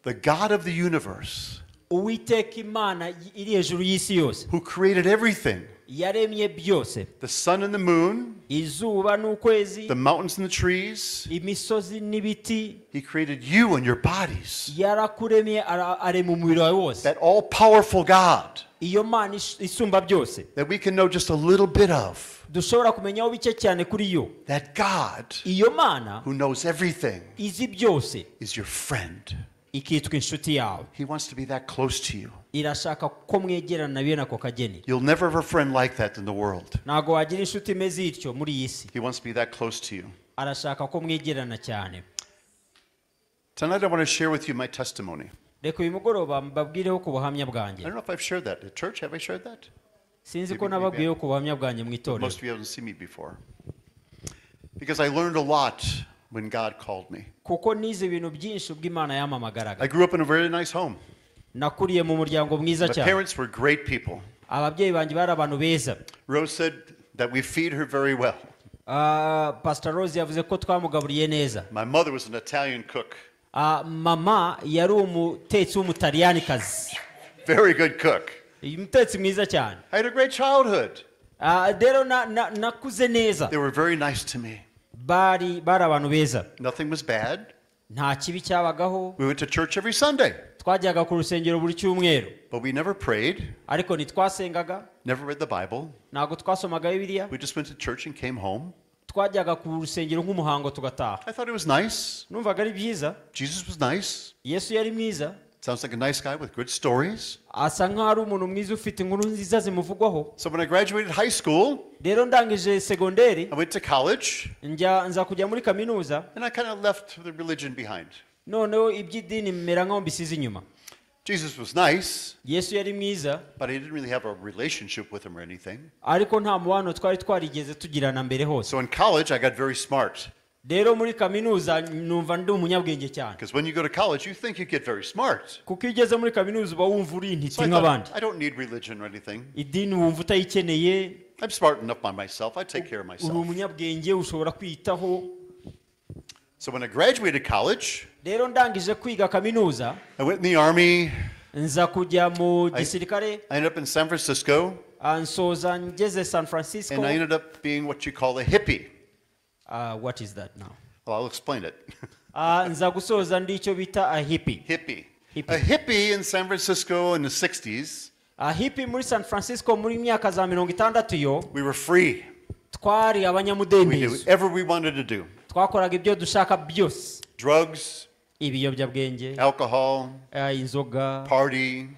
the God of the universe uwiteka imana iri hejuru y'isi yose who created everything, yaremye byose the sun and the moon, izuba n'ukwezi the mountains and the trees? imisozi n'ibiti He created you and your bodies. yarakuremye arema umubiri wawe wose That all-powerful God iyo mana isumba byose that we can know just a little bit of. dushobora kumenyaho bike cyane kuri yo That God iyo mana who knows everything izi byose is your friend. ikitwa inshuti yawe He wants to be that close to you. irashaka ko mwegerana bene ako kageni You'll never have a friend like that in the world. ntabwo wagira inshuti imeze ityo muri iyi si He wants to be that close to you. arashaka ko mwegerana cyane Tonight I want to share with you my testimony. reka uyu mugoroba mbabwireho ku buhamya I bwanjye don't know if I've shared that at church. Have I shared that? sinzi ko nababwiyeho ku buhamya bwanjye mu itorero Most of you haven't seen me before. Because I learned a lot when God called me. kuko nize ibintu byinshi ubwo imana I yamamagaraga grew up in a very nice home. nakuriye mu muryango mwiza My cyane parents were great people. ababyeyi banjye bari abantu beza Rose said that we feed her very well. pastor rose yavuze ko twamugaburiye neza My mother was an Italian cook. mama yari umutetsi w'umutaliyani-kazi Very good cook. umutetsi mwiza cyane I had a great childhood. rero nakuze neza They were very nice to me. bari abantu beza Nothing was bad. nta kibi cyabagaho We went to church every Sunday. twajyaga ku rusengero buri cyumweru But we never prayed, ariko ntitwasengaga never read the Bible. ntabwo twasomaga bibiliya We just went to church and came home. twajyaga ku rusengero nk'umuhango tugataha I thought it was nice. numvaga ari byiza Jesus was nice. yesu yari mwiza Sounds like a nice guy with good stories. asa nk'aho ari umuntu mwiza ufite inkuru nziza zimuvugwaho So when I graduated high school, rero ndangije segonderi I went to college nza kujya muri kaminuza and I kind of left the religion behind. noneho iby'idini bimera nk'aho mbisize inyuma Jesus was nice, yesu yari mwiza but I didn't really have a relationship with him or anything. ariko nta mubano twari twarigeze tugirana mbere hose So in college, I got very smart. rero muri kaminuza numva ndi umunyabwenge cyane Because when you go to college, you think you get very smart. kuko iyo ugeze muri kaminuza uba wumva uri So intiti I nk'abandi thought, I don't need religion or anything. idini wumva utayikeneye I'm smart enough by myself. I take care of uri myself. umunyabwenge ushobora kwiyitaho So when I graduated college, rero ndangije kwiga kaminuza I went in the army. nza kujya mu gisirikare I ended up in San Francisco, nsoza ngeze san francisco and I ended up being what you call a hippie. what is that now Well, I'll explain it. nza gusoza ndi icyo bita a hippie Hippie. A hippie in San Francisco in the 60s, hippie muri San Francisco muri myaka za 60 yo we were free. twari We did abanyamudendezo whatever we wanted to do. twakoraga ibyo dushaka byose Drugs, ibiyobyabwenge alcohol, inzoga party,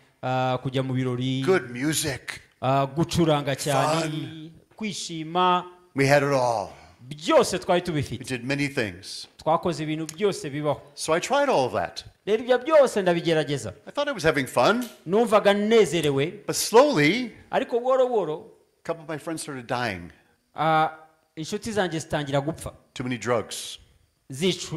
kujya mu birori good music. gucuranga cyane kwishima We had it all. byose twari We tubifite did many things. twakoze ibintu byose bibaho So I tried all of that. rero ibyo byose ndabigerageza I thought I was having fun, numvaga nezerewe but slowly, ariko buhoro buhoro a couple of my friends started dying. inshuti zanjye zitangira gupfa Too many drugs.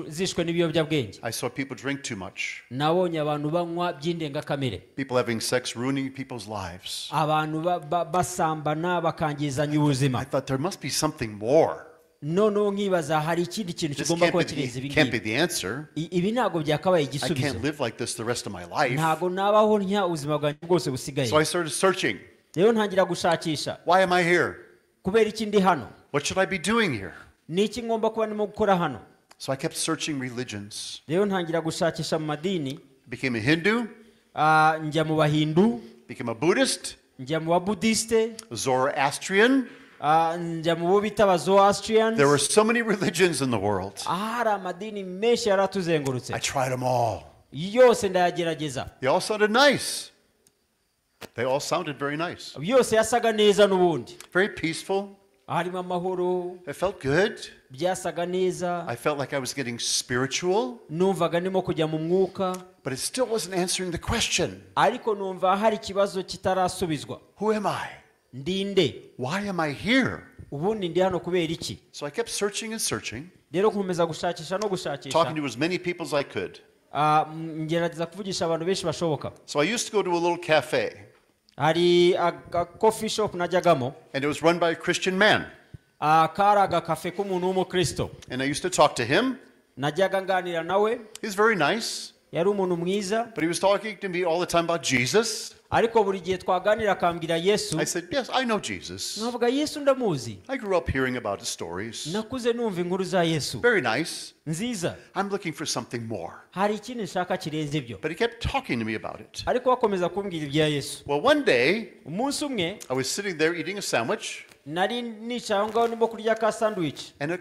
zishwe n'ibiyobyabwenge I saw people drink too much. nabonye abantu banywa by'indengakamere People having sex, ruining people's lives. abantu basambana bakangizanya ubuzima I thought there must be something more. noneho nkibaza hari ikindi kintu This kigomba kuba can't kirenze be, ibi can't be ngibi the answer. ibi ntabwo byakabaye I igisubizo can't live like this the rest of my life. ntabwo nabaho ntya ubuzima bwanjye bwose busigaye So I started searching. rero ntangira gushakisha Why am I here? kubera iki ndi hano What should I be doing here? ni iki ngomba kuba ndimo gukora hano So I kept searching religions. rero ntangira gushakisha mu madini Became a Hindu, njya mu bahindu became a Buddhist, njya mu babudisite Zoroastrian. njya mu bo bita abazoroastrians There were so many religions in the world. hari amadini menshi yari atuzengurutse I tried them all. yose ndayagerageza They all sounded nice. They all sounded very nice. yose yasaga neza n'ubundi Very peaceful. harimo amahoro I felt good. byasaga neza I felt like I was getting spiritual, numvaga ndimo kujya mu mwuka but it still wasn't answering the question. ariko numva hari ikibazo kitarasubizwa Who am I? ndinde Why am I here? ubundi ndi hano kubera iki So I kept searching and searching, rero nkomeza gushakisha no talking gushakisha to as many people as I could. ngerageza kuvugisha abantu benshi bashoboka So I used to go to a little cafe, hari aga coffee shop najyagamo and it was run by a Christian man. kari agakafe k'umuntu w'umukristo And I used to talk to him. najyaga nganira nawe He's very nice, yari umuntu mwiza but he was talking to me all the time about Jesus. ariko buri gihe twaganira akambwira yesu I said, yes, I know Jesus. nkavuga yesu ndamuzi I grew up hearing about his stories. nakuze numva inkuru za yesu Very nice. nziza I'm looking for something more. hari ikindi nshaka kirenze ibyo But he kept talking to me about it. ariko bakomeza kumbwira ibya yesu Well, one day, umunsi umwe I was sitting there eating a sandwich, nari nicaye aho ngaho ndimo kurya ka sandwich and a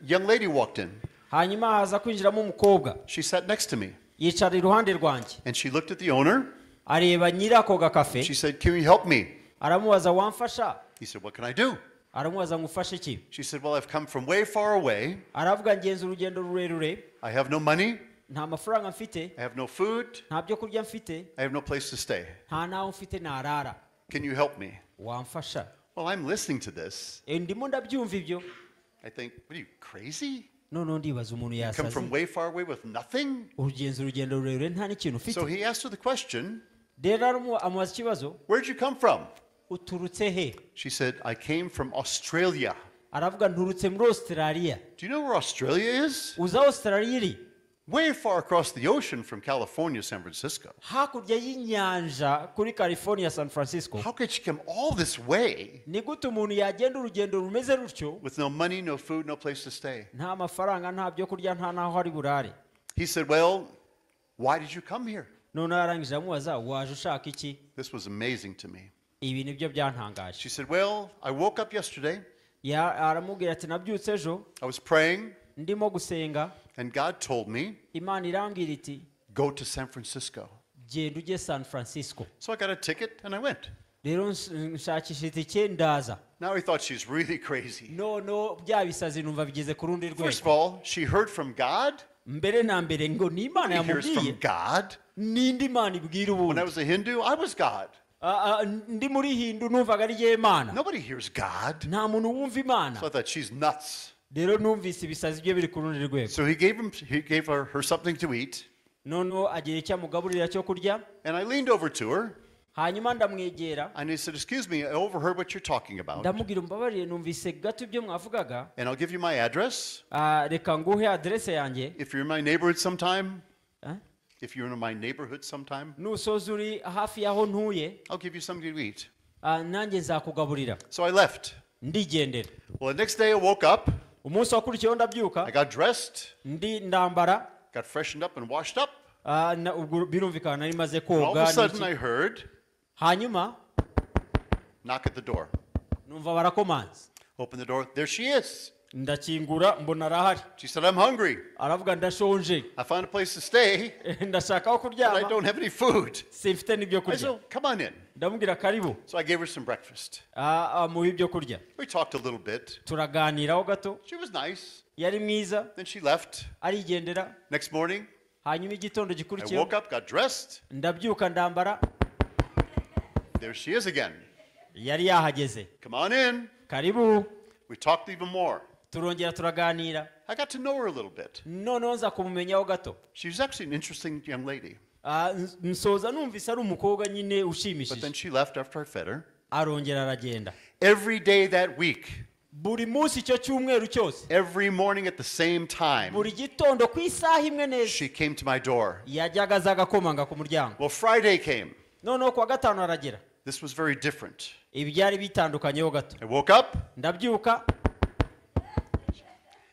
young lady walked in. hanyuma haza kwinjiramo umukobwa She sat next to me, yicara iruhande rwanjye and she looked at the owner. areba nyiri ako gakafe She said, can you help me? aramubaza wamfasha He said, what can I do? aramubaza ngufashe iki She said, well, I've come from way far away. aravuga ngenza urugendo rurerure I have no money. nta mafaranga mfite I have no food. nta byo kurya mfite I have no place to stay. nta naho mfite narara Can you help me? wamfasha Well, I'm listening to this. ndimo ndabyumva ibyo I think, what are you, crazy? noneho ndibaza umuntu Come yasaze from way far away with nothing? urugenza urugendo rurerure nta n'ikintu ufite So he asked her the question, rero amubaza ikibazo where'd you come from? uturutse he She said, I came from Australia. aravuga nturutse muri australia Do you know where Australia is? uza australia iri Way far across the ocean from California, San Francisco. hakurya y'inyanja kuri california san francisco How could she come all this way ni gute umuntu yagenda urugendo rumeze rutyo with no money, no food, no place to stay? nta mafaranga nta byo kurya nta n'aho ari burare He said, well, why did you come here? noneho arangije amubaza waje ushaka iki This was amazing to me. ibi nibyo byantangaje She said, well, I woke up yesterday. aramubwira ati nabyutse ejo I was praying, ndimo gusenga and God told me, imana irambwira iti go to San Francisco. genda ujye san francisco So I got a ticket and I went. rero nshakisha itike ndaza Now he thought she's really crazy. noneho bya bisazi numva bigeze ku rundi First of rwego all, she heard from God. mbere na mbere ngo ni imana Nobody hears from yamubwiye God. n'indi mana ibwira When I ubundi was a Hindu, I was God. ndi muri hindu numvaga ari jye imana Nobody hears God. nta muntu wumva imana So I thought she's nuts. rero numvise ibisazi bye biri ku rundi rwego So he gave her something to eat, noneho agira icyo amugaburira cyo kurya and I leaned over to her hanyuma ndamwegera and I said, "Excuse me, I overheard what you're talking about, ndamubwira umbabarire numvise gato ibyo mwavugaga and I'll give you my address. reka nguhe aderese yanjye If you're in my neighborhood sometime, Eh? if you're in my neighborhood sometime, nusoza uri hafi y'aho ntuye I'll give you something to eat." nanjye nzakugaburira So I left. ndigendera Well, the next day I woke up, umunsi wakurikiyeho I ndabyuka got dressed, ndambara got freshened up and washed up, ubwo birumvikana nari maze And all of a koga sudden I n'iki. heard, Hanyuma knock at the door. numva barakomanze. Open the door. There she is. Ndakingura mbona arahari. She said, I'm hungry. Aravuga ndashonje. I found a place to stay, Ndashaka aho but I kuryama. don't have any food. Simfite n'ibyo I said, kurya. oh, come on in. Ndamubwira karibu. So I gave her some breakfast. Muhe ibyo kurya. We talked a little bit. Turaganiraho gato. She was nice. Yari mwiza. Then she left. Arigendera. Next morning, Hanyuma igitondo I gikurikiyeho. woke up, got dressed. Ndabyuka ndambara. There she is again. Yari yahageze. Come on in. Karibu. We talked even more. Turongera turaganira. I got to know her a little bit. Noneho nza kumumenyaho gato. She was actually an interesting young lady. Nsoza numvise ari umukobwa nyine But then ushimishije. she left after I fed her. Arongera aragenda. Every day that week, Buri munsi icyo cyumweru cyose. every morning at the same time, Buri gitondo ku isaha imwe neza. she came to my door. Yajyaga aza agakomanga ku muryango. Well, Friday came. Noneho kuwa gatanu aragera. This was very different. Ibi byari bitandukanyeho gato. I woke up. Ndabyuka.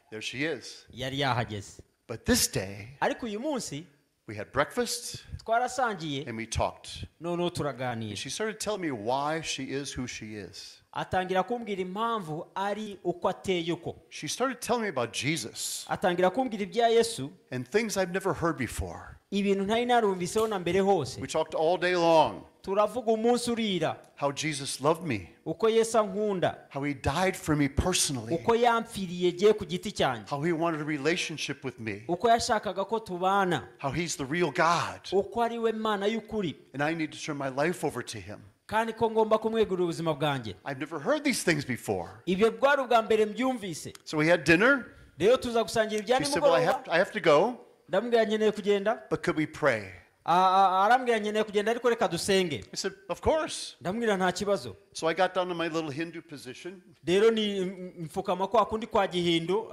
There she is. Yari yahageze. But this day, Ariko uyu munsi we had breakfast twarasangiye. and we talked. Noneho And turaganira. she started telling me why she is who she is. Atangira kumbwira impamvu ari uko ateye uko. She started telling me about Jesus Atangira kumbwira ibya Yesu. and things I've never heard before. Ibintu ntari narumviseho na mbere hose. We talked all day long Turavuga umunsi urira. how Jesus loved me, Uko Yesu ankunda. how he died for me personally, Uko yampfiriye giye ku giti cyanjye. how he wanted a relationship with me, Uko yashakaga ko tubana. how he's the real God, Uko ari we Mana y'ukuri. and I need to turn my life over to him. Kandi ko ngomba kumwegurira ubuzima bwanjye. I've never heard these things before. Ibyo bwari ubwa mbere mbyumvise. So we had dinner. Rero tuza gusangira ibya She said, well, nimugoroba. I have to go, Ndamubwira nkeneye kugenda. but could we pray? Arambwira nkeneye kugenda ariko reka dusenge. I said, of course. Ndamubwira nta kibazo. So I got down to my little Hindu position, Rero ni mfukama kwa kundi kwa gihindu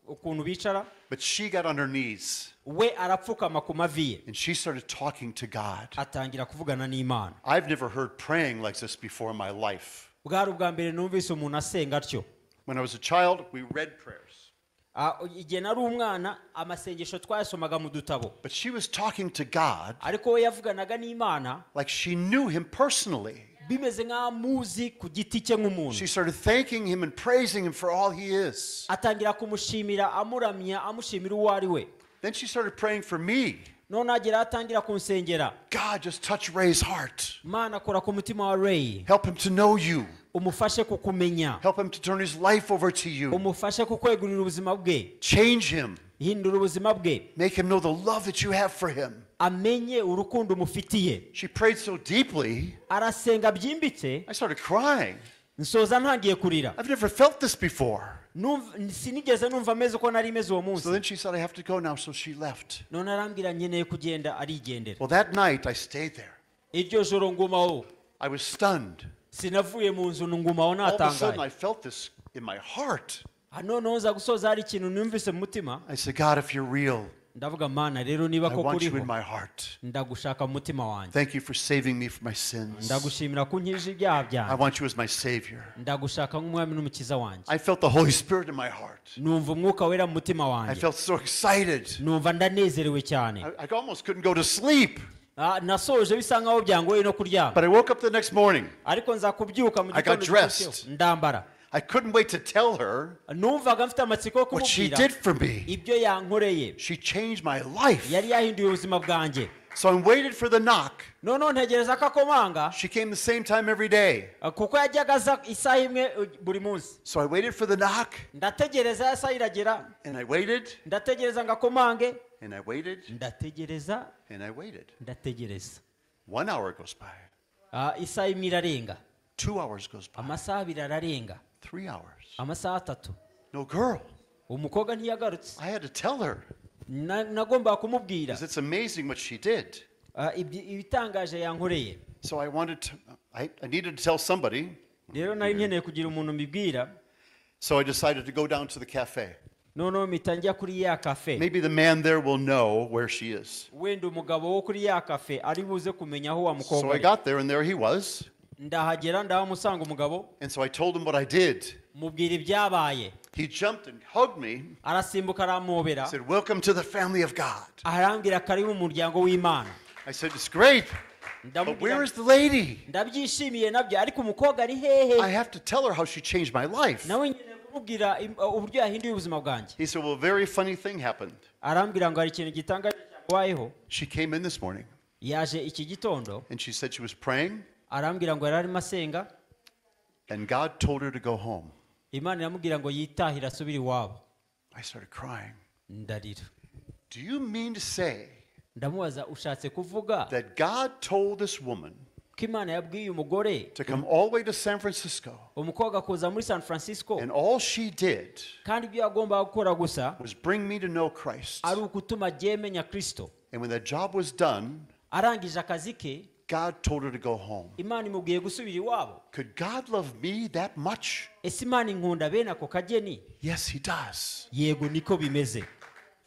ukuntu bicara. but she got on her knees We arapfukama ku mavi ye. and she started talking to God. Atangira kuvugana n'Imana. I've never heard praying like this before in my life. Bwari ubwa mbere numvise umuntu asenga atyo. When I was a child, we read prayers. Igihe nari umwana amasengesho twayasomaga mu dutabo. But she was talking to God Ariko we yavuganaga n'Imana like she knew him personally. bimeze nk'aho amuzi ku giti cye nk'umuntu. She started thanking him and praising him for all he is. Atangira kumushimira amuramya amushimira uwo ari we. Then she started praying for me. None agera atangira kunsengera. God, just touch Ray's heart. Mana kora ku mutima wa Ray. Help him to know you. Umufashe kukumenya. Help him to turn his life over to you. Umufashe kukwegurira ubuzima bwe. Change him. Hindura ubuzima bwe. Make him know the love that you have for him. Amenye urukundo umufitiye. She prayed so deeply, Arasenga byimbitse. I started crying. Nsoza ntangiye kurira. I've never felt this before. Sinigeze numva ameze uko nari meze uwo So munsi. then she said, I have to go now. So she left. None arambwira nkeneye kugenda arigendera. Well, that night I stayed there. Iryo joro ngumaho. I was stunned. Sinavuye mu nzu ngumaho All of a sudden, I natangaye. felt this in my heart. Noneho nza gusoza hari ikintu numvise mu mutima. I said, God, if you're real, Ndavuga Mana rero niba I koko want you uriho in my heart. ndagushaka mu mutima wanjye. Thank you for saving me from my sins. Ndagushimira ko unkijije ibyaha I byanjye. want you as my Savior. Ndagushaka nk'umwami n'umukiza wanjye. I felt the Holy Spirit in my heart. Numva umwuka wera mu mutima I wanjye. felt so excited. Numva ndanezerewe cyane. I almost couldn't go to sleep. Nasoje bisa nkaho byangoye no kuryama. But I woke up the next morning. Ariko nza kubyuka mu I got gitondo dressed. gikurikiyeho, ndambara. I couldn't wait to tell her Numvaga mfite amatsiko yo what she kumubwira did for me. ibyo yankoreye. She changed my life. Yari yahinduye ubuzima bwanjye. So I waited for the knock. Noneho ntegereza ko akomanga She came the same time every day. kuko yajyaga aza isaha imwe buri munsi. So I waited for the knock, Ndategereza ya saha iragera. and I waited, Ndategereza ngakomange. and I waited, Ndategereza. and I waited. Ndategereza. 1 hour goes by. Isaha imwe irarenga. 2 hours goes by. Amasaha abiri ararenga. 3 hours. Amasaha atatu. No girl. Umukobwa ntiyagarutse. I had to tell her. Nagombaga kumubwira. Because it's amazing what she did. Ibitangaje yankoreye. So I wanted to, I needed to tell somebody. Rero nari nkeneye kugira umuntu mbibwira. So I decided to go down to the cafe. Noneho mpita njya kuri ya cafe. Maybe the man there will know where she is. Wenda umugabo wo kuri ya cafe ari buze kumenya aho wa So mukobwa I ari. got there, and there he was. Ndahagera ndahamusanga umugabo. And so I told him what I did. Mubwira ibyabaye. He jumped and hugged me. arasimbuka aramubera He said, "Welcome to the family of God." arambwira karibu mu muryango w'Imana. I said, "It's great, but where is the lady? ndabyishimiye nabyo ariko umukobwa ari hehe I have to tell her how she changed my life." nawe nyine kumubwira uburyo yahinduye ubuzima bwanjye. He said, "Well, a very funny thing happened. arambwira ngo hari ikintu gitangaje cyabayeho. She came in this morning yaje iki gitondo and she said she was praying arambwira ngo yari arimo asenga and God told her to go home." Imana iramubwira ngo yitahire asubire iwabo. I started crying. ndarira Do you mean to say ndamubaza ushatse kuvuga that God told this woman ko Imana yabwiye umugore to come all the way to San Francisco umukobwa kuza muri San Francisco and all she did kandi ibyo yagombaga gukora gusa was bring me to know Christ? ari ukutuma jyemenya Kristo. And when that job was done, arangije akazi ke God told her to go home. Imana imubwiye gusubira iwabo. Could God love me that much? ese Imana inkunda bene ako kageni? Yes, He does. yego niko bimeze.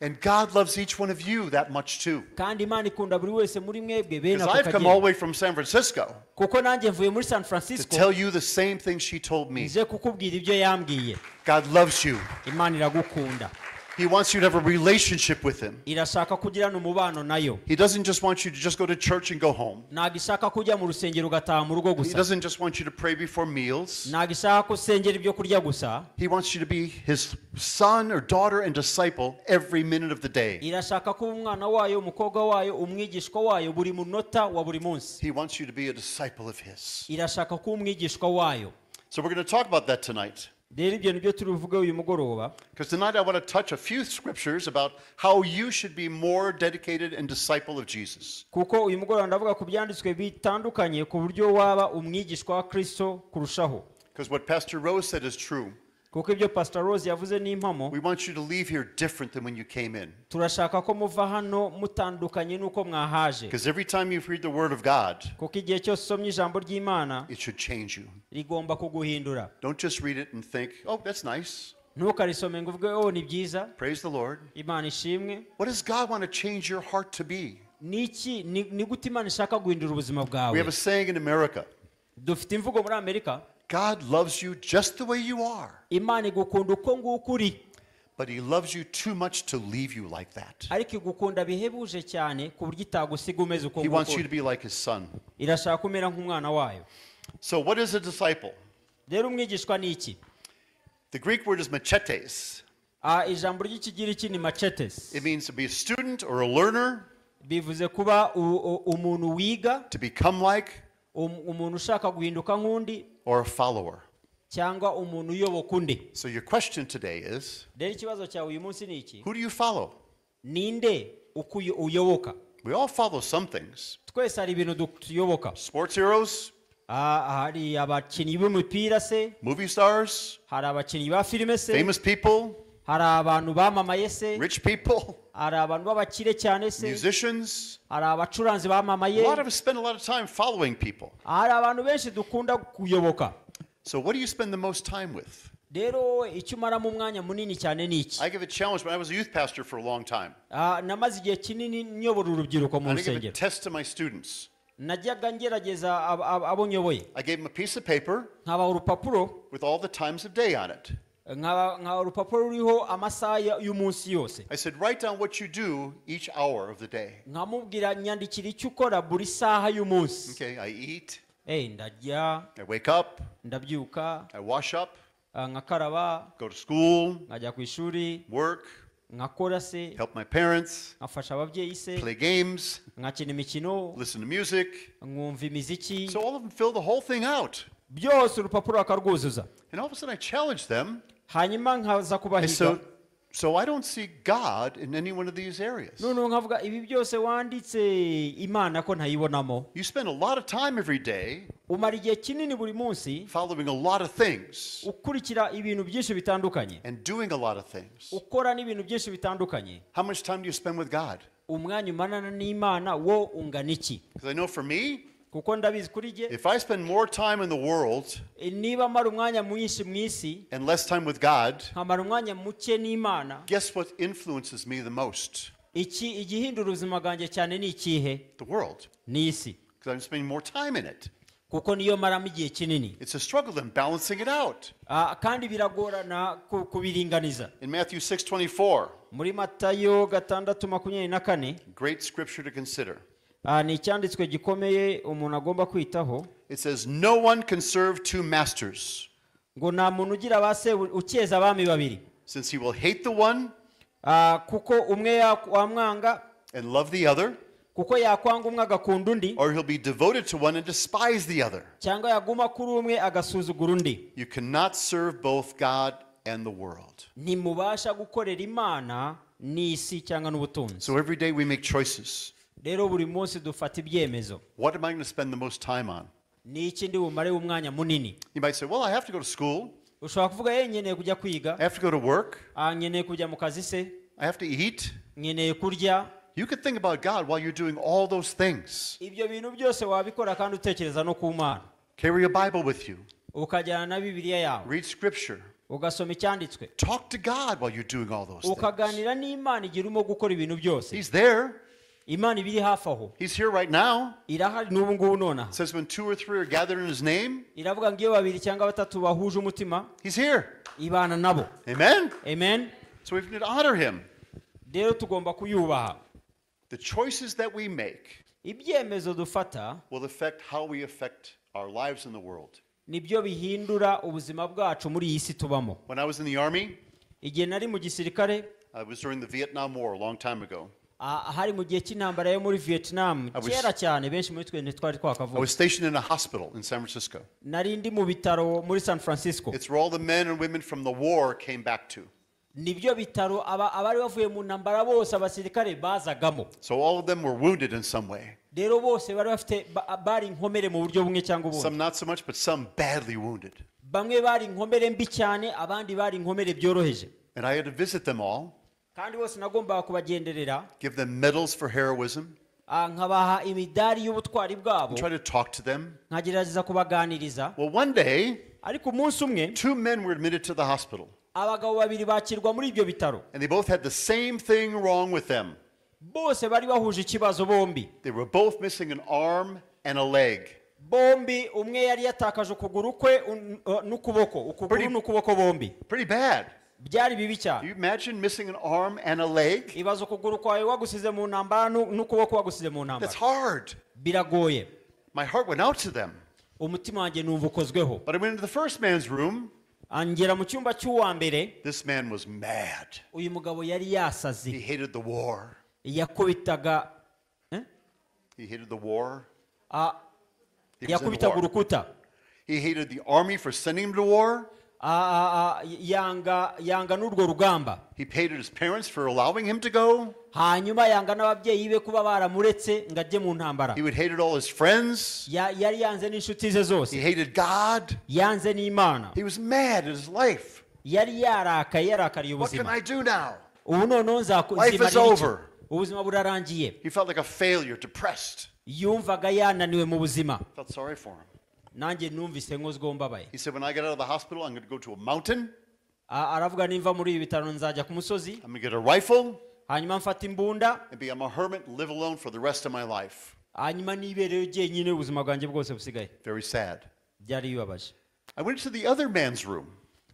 And God loves each one of you that much too. kandi Imana ikunda buri wese muri mwebwe bene Because ako I've come all the kageni. way from San Francisco kuko nanjye mvuye muri San to Francisco tell you the same thing she told me. nje kukubwira ibyo yambwiye. God loves you. Imana iragukunda. He wants you to have a relationship with Him. irashaka kugirana umubano nayo. He doesn't just want you to just go to church and go home. ntabwo ishaka kujya mu rusengero ugataha mu rugo He gusa. doesn't just want you to pray before meals. ntabwo ishaka ko usengera ibyo kurya gusa. He wants you to be His son or daughter and disciple every minute of the day. irashaka kuba umwana wayo umukobwa wayo umwigishwa wayo buri munota wa buri munsi. He wants you to be a disciple of His. irashaka kuba umwigishwa wayo. So we're going to talk about that tonight. rero ibyo nibyo turi buvuge uyu mugoroba. Because tonight I want to touch a few scriptures about how you should be more dedicated and disciple of Jesus. kuko uyu mugoroba ndavuga ku byanditswe bitandukanye ku buryo waba umwigishwa wa Kristo kurushaho. Because what Pastor Rose said is true. kuko ibyo Pastor Rose yavuze ni impamo. We want you to leave here different than when you came in. turashaka ko muva hano mutandukanye n'uko mwahaje. Because every time you read the Word of God, kuko igihe cyose usomye ijambo ry'Imana it should change you. rigomba kuguhindura. Don't just read it and think, "Oh, that's nice. ntukarisome ngo uvuge oh ni byiza Praise the Lord." Imana ishimwe. What does God want to change your heart to be? niki ni gute Imana ishaka guhindura ubuzima We have a bwawe. saying in America, dufite imvugo muri Amerika. God loves you just the way you are, Imana igukunda uko nguko uri but He loves you too much to leave you like that. ariko igukunda bihebuje cyane ku buryo itagusiga umeze uko He nguko wants you uri. to be like His son. irashaka kumera nk'umwana wayo. So what is a disciple? rero umwigishwa ni iki? The Greek word is machetes. ijambo ry'ikigiriki ni machetes. It means to be a student or a learner, bivuze kuba umuntu wiga, to become like, umuntu ushaka guhinduka nk'undi, or a follower. cyangwa umuntu uyoboka undi. So your question today is, rero ikibazo cyawe uyu munsi ni iki? who do you follow? ninde uyoboka? We all follow some things. twese hari ibintu tuyoboka. Sports heroes, hari abakinnyi b'umupira se, movie stars, hari abakinnyi ba filime se, famous people, hari abantu bamamaye se, rich people, hari abantu b'abakire cyane se, musicians. hari abacuranzi A bamamaye, lot of us spend a lot of time following people. hari abantu benshi dukunda kuyoboka. So what do you spend the most time with? rero icyo umaramo umwanya munini cyane ni iki? I give a challenge when I was a youth pastor for a long time. namaze igihe kinini nyobora urubyiruko mu And I give a rusengero. test to my students. najyaga ngerageza abo nyoboye, I gave them a piece of paper nkabaha urupapuro, with all the times of day on it. nkabaha urupapuro ruriho amasaha y'umunsi yose. I said, write down what you do each hour of the day. nkamubwira nyandikira icyo ukora buri saha y'umunsi. Okay, I eat, ndarya, I wake up, ndabyuka, I wash up, nkakaraba, go to school, nkajya ku ishuri, work, nkakora se, help my parents, nkafasha ababyeyi se, play games, nkakina imikino, listen to music. nkumva imiziki. So all of them fill the whole thing out. byose urupapuro bakarwuzuza. And all of a sudden I challenged them. hanyuma nkaza I kubahiga. said, so I don't see God in any one of these areas. noneho nkavuga ibi byose wanditse Imana ko ntayibonamo. You spend a lot of time every day umara igihe kinini buri munsi following a lot of things ukurikira ibintu byinshi bitandukanye, and doing a lot of things. ukora n'ibintu byinshi bitandukanye. How much time do you spend with God? umwanya umarana n'Imana wo ungana iki? Because I know for me, kuko ndabizi kuri jye, if I spend more time in the world niba mara umwanya mwinshi mu isi and less time with God, nkamara umwanya muke n'Imana, guess what influences me the most? igihindura ubuzima bwanjye cyane ni ikihe? The world. ni isi. Because I'm spending more time in it. kuko niyo maramo igihe kinini. It's a struggle then balancing it out. Kandi biragorana kubiringaniza. In Matthew 6:24, muri Matayo 6:24, great scripture to consider. ni icyanditswe gikomeye umuntu agomba kwitaho. It says, no one can serve two masters, ngo nta muntu ugira abase ukeza abami babiri, since he will hate the one kuko umwe wamwanga and love the other, kuko yakwanga umwe agakunda undi, or he'll be devoted to one and despise the other. cyangwa yaguma kuri umwe agasuzugura undi. You cannot serve both God and the world. Ntimubasha gukorera Imana n'isi cyangwa n'ubutunzi. So every day we make choices. Rero buri munsi dufata ibyemezo. What am I going to spend the most time on? Ni iki ndi bumare umwanya munini? You might say, well, I have to go to school. Ushobora kuvuga nkeneye kujya kwiga, I have to go to work. nkeneye kujya mu kazi se, I have to eat. nkeneye kurya. You could think about God while you're doing all those things. Ibyo bintu byose wabikora kandi utekereza no ku Mana. Carry a Bible with you. Ukajyana na Bibiliya yawe. Read scripture. Ugasoma icyanditswe. Talk to God while you're doing all those things. Ukaganira n'Imana igihe urimo gukora ibintu byose. He's there. Imana ibiri hafi aho. He's here right now. Irahari n'ubu ngubu nonaha. It says when two or three are gathered in his name, Iravuga ngo iyo babiri cyangwa batatu bahuje umutima, he's here. ibana nabo. Amen? Amen. So we need to honor him. Rero tugomba kuyubaha. The choices that we make Ibyemezo dufata will affect how we affect our lives in the world. nibyo bihindura ubuzima bwacu muri iyi si tubamo. When I was in the army, Igihe nari mu gisirikare, I was during the Vietnam War a long time ago. hari mu gihe cy'intambara yo muri Vietnam, kera cyane benshi muri twe ntitwari I twakavuga. was stationed in a hospital in San Francisco. Nari ndi mu bitaro muri San Francisco. It's where all the men and women from the war came back to. Nibyo bitaro abari bavuye mu ntambara bose abasirikare bazagamo. So all of them were wounded in some way. Rero bose bari bafite bari inkomere mu buryo bumwe cyangwa ubundi. Some not so much, but some badly wounded. Bamwe bari inkomere mbi cyane, abandi bari inkomere byoroheje. And I had to visit them all, Kandi bose nagombaga kubagenderera, give them medals for heroism, nkabaha imidari y'ubutwari bwabo, and try to talk to them. nkagerageza kubaganiriza. Well, one day, Ariko umunsi umwe two men were admitted to the hospital, abagabo babiri bakirwa muri ibyo bitaro. and they both had the same thing wrong with them. Bose bari bahuje ikibazo bombi. They were both missing an arm and a leg. Bombi umwe yari yatakaje ukuguru kwe n'ukuboko, ukuguru n'ukuboko bombi. Pretty bad. Byari bibi cyane. You imagine missing an arm and a leg? Ibaza ukuguru kwawe wagusize mu ntambara n'ukuboko wagusize mu That's ntambara. hard. Biragoye. My heart went out to them. Umutima wanjye numva ukozweho. But I went into the first man's room. Angera mu cyumba cy'uwa mbere, This man was mad. uyu mugabo yari He yasaze. hated the war. Yakubitaga He hated the war. ah, He was in yakubitaga war. urukuta. He hated the army for sending him to war. Yanga n'urwo rugamba. He hated his parents for allowing him to go. Hanyuma yanga n'ababyeyi be kuba baramuretse ngo ajye mu ntambara. He would hated all his friends. Yari yanze n'inshuti ze He zose, hated God. yanze n'Imana. He was mad at his life. Yari yarakariye What can ubuzima. I do now? Ubu noneho Life is nzimarira iki? over. Ubuzima burarangiye. He felt like a failure, depressed. Yumvaga yananiwe mu buzima. Felt sorry for him. Nanjye numvise nkozweho mbabaye. He said, when I get out of the hospital, I'm going to go to a mountain. Aravuga nimva muri ibi bitaro nzajya ku musozi, I'm going to get a rifle hanyuma mfata imbunda, and become a hermit and live alone for the rest of my life. hanyuma nibereyo jyenyine ubuzima bwanjye bwose busigaye. Very sad. Byari bibabaje. I went to the other man's room.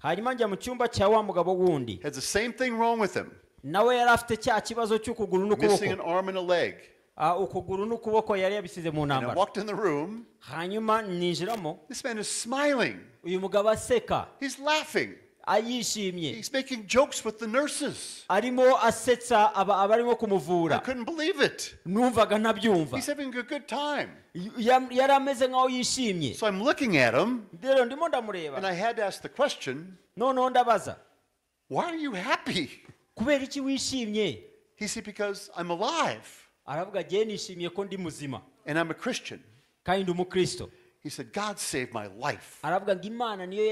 Hanyuma njya mu cyumba cya wa mugabo wundi, Had the same thing wrong with him. nawe yari afite cya kibazo cy'ukuguru Missing an n'ukuboko. arm and a leg. Ukuguru n'ukuboko yari yabisize mu And I ntambara. walked in the room. Hanyuma ninjiramo, This man is smiling. uyu mugabo aseka, He's laughing. yishimye, He's making jokes with the nurses. arimo asetsa abarimo I kumuvura. couldn't believe it. Numvaga ntabyumva. He's having a good time. Yari ameze nkaho yishimye. So I'm looking at him, Rero ndimo and ndamureba, I had to ask the question, noneho ndabaza, why are you happy? kubera iki wishimye? He said, because I'm alive, Aravuga jye nishimiye ko ndi muzima and I'm a Christian. kandi ndi umukristo. He said, God saved my life. Aravuga ngo Imana niyo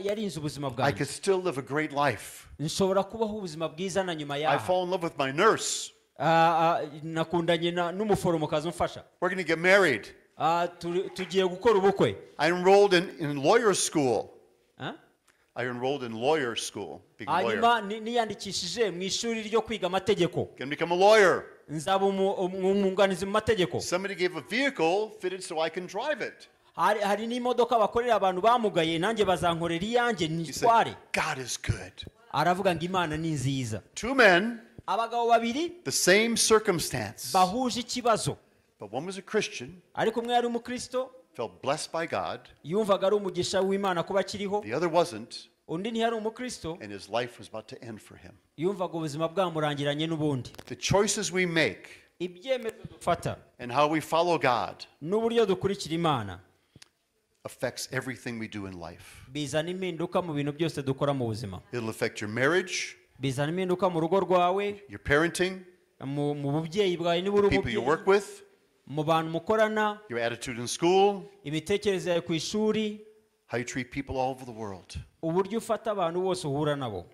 yarinze ubuzima I bwanjye. could still live a great life. Nshobora kubaho ubuzima bwiza na nyuma I yaha. fall in love with my nurse. Nakundanye n'umuforomokazi umfasha. We're going to get married. Tugiye gukora ubukwe. I enrolled in lawyer school. Ah? I enrolled in lawyer school, being a lawyer. Hanyuma niyandikishije mu ishuri ryo kwiga amategeko. Going to become a lawyer. Nzaba umwunganizi mu mategeko. Somebody gave a vehicle fitted so I can drive it. hari n'imodoka bakorera abantu bamugaye nanjye bazankorera iyanjye He said, nitware. God is good. Aravuga ngo Imana ni nziza. Two men, Abagabo babiri the same circumstance. bahuje ikibazo, But one was a Christian, ariko umwe yari umukristo felt blessed by God. yumvaga ari umugisha w'Imana kuba akiriho, The other wasn't, undi ntiyari umukristo and his life was about to end for him. yumvaga ubuzima bwamurangiranye n'ubundi. The choices we make Ibyemezo dufata and how we follow God n'uburyo dukurikira Imana affects everything we do in life. bizana impinduka mu bintu byose dukora mu buzima. It'll affect your marriage, Bizana impinduka mu rugo rwawe, your parenting, mu bubyeyi bwawe niba uri people you umubyeyi, work with, mu bantu mukorana, your attitude in school, imitekerereze yawe ku ishuri, how you treat people all over the world. uburyo ufata abantu bose uhura nabo.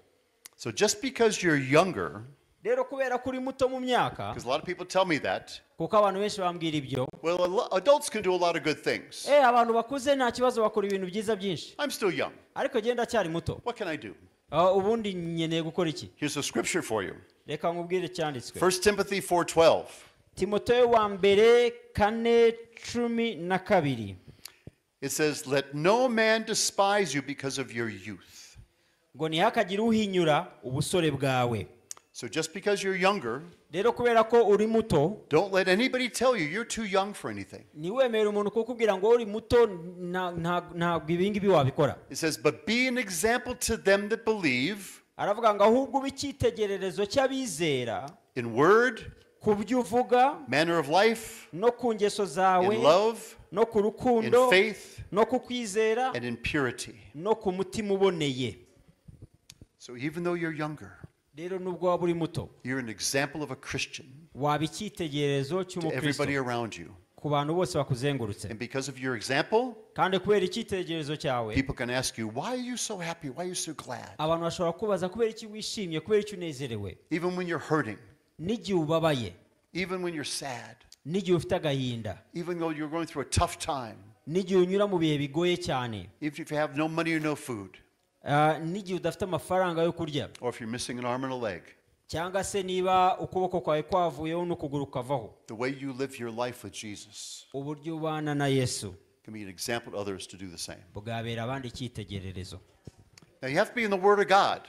So just because you're younger, Rero kubera ko uri muto mu myaka, because a lot of people tell me that, kuko abantu benshi bambwira ibyo, well, adults can do a lot of good things. abantu bakuze nta kibazo bakora ibintu byiza byinshi, I'm still young. ariko genda cyari muto. What can I do? Ubundi nkeneye gukora iki? Here's a scripture for you. Reka nkubwire cyanditswe. 1 Timothy 4:12. Timoteyo wa mbere 4:12. It says, "Let no man despise you because of your youth." Ngo ntihakagire uhinyura ubusore bwawe. So just because you're younger, Rero kubera ko uri muto, don't let anybody tell you you're too young for anything. ntiwemere umuntu kukubwira ngo uri muto ntabwo ibi ngibi wabikora. It says, "But be an example to them that believe Aravuga ngo ahubwo ube icyitegererezo cy'abizera in word, ku byo uvuga manner of life, no ku ngeso zawe in love, no ku in rukundo faith, no ku kwizera and in purity." no ku mutima uboneye. So even though you're younger, Rero nubwo waba uri muto, you're an example of a Christian waba icyitegererezo to cy'umukristo everybody around you. ku bantu bose bakuzengurutse. And because of your example, Kandi kubera icyitegererezo cyawe, people can ask you, "Why are you so happy? Why are you so glad?" abantu bashobora kubaza kubera iki wishimye, kubera iki unezerewe, Even when you're hurting, n'igihe ubabaye, even when you're sad, n'igihe ufite agahinda, even though you're going through a tough time, n'igihe unyura mu bihe bigoye cyane, if you have no money or no food, n'igihe udafite amafaranga yo kurya, or if you're missing an arm and a leg, cyangwa se niba ukuboko kwawe kwavuyeho n'ukuguru kavaho, the way you live your life with Jesus uburyo ubana na Yesu can be an example to others to do the same. bwabera abandi icyitegererezo. Now you have to be in the Word of God.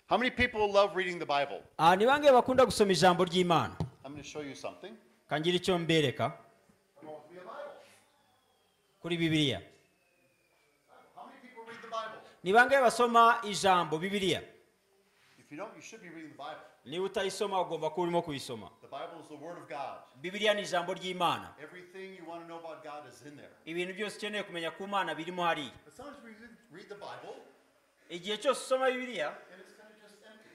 How many people love reading the Bible? Ni bangahe bakunda gusoma ijambo ry'Imana? I'm going to show you something. Kangira icyo mbereka kuri Bibiliya. How many people read the Bible? Ni bangahe basoma ijambo Bibiliya? If you don't, you should be reading the Bible. Niba utayisoma ugomba kuba urimo kuyisoma. The Bible is the Word of God. Bibiliya ni ijambo ry'Imana. Everything you want to know about God is in there. Ibintu byose ukeneye kumenya ku Mana birimo hariya. But sometimes we read the Bible Igihe cyose usoma Bibiliya, and it's kind of just empty.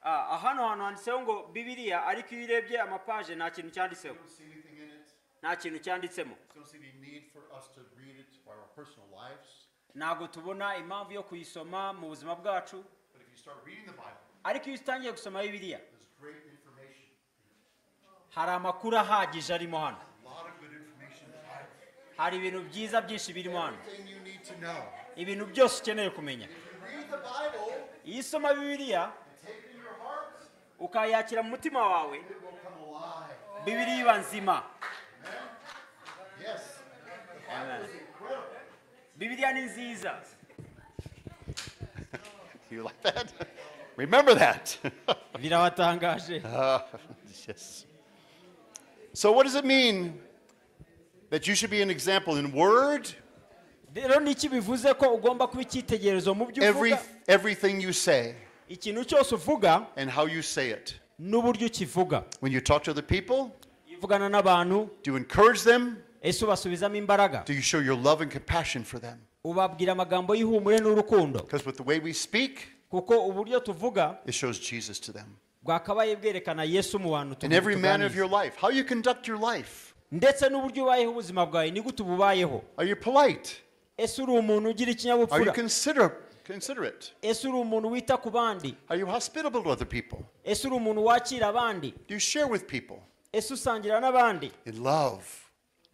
hano hantu handitseho ngo Bibiliya, ariko iyo urebye amapaje nta kintu cyanditseho, We don't see anything in it. nta kintu cyanditsemo. We don't see any need for us to read it for our personal lives. Ntabwo tubona impamvu yo kuyisoma mu buzima bwacu, But if you start reading the Bible, ariko iyo utangiye gusoma Bibiliya, there's great information. hari amakuru ahagije arimo hano, A lot of good information in the Bible. hari ibintu byiza byinshi birimo hano, Everything you need to know. ibintu byose ukeneye kumenya. If you read the Bible, Iyo usoma Bibiliya take it in your heart, ukayakira mu mutima wawe, it will come alive. Bibiliya iba nzima. Yes. Amen. Bibiliya ni nziza. You like that? Remember that. Birabatangaje. Yes. So what does it mean that you should be an example in word? Rero niki bivuze ko ugomba kuba icyitegererezo mu byo uvuga, Everything you say ikintu cyose uvuga and how you say it. n'uburyo ukivuga. When you talk to other people, Iyo uvugana n'abantu, do you encourage them? ese ubasubizamo imbaraga, Do you show your love and compassion for them? ubabwira amagambo y'ihumure n'urukundo, Because with the way we speak, kuko uburyo tuvuga it shows Jesus to them. bwakabaye bwerekana Yesu mu bantu In every manner of tuganiriza. your life, how you conduct your life. Ndetse n'uburyo ubayeho ubuzima bwawe ni gute ububayeho. Are you polite? Ese uri umuntu ugira Are you ikinyabupfura? considerate? Ese uri umuntu wita ku bandi? Are you hospitable to other people? Ese uri umuntu wakira abandi? Do you share with people? Ese usangira n'abandi? In love.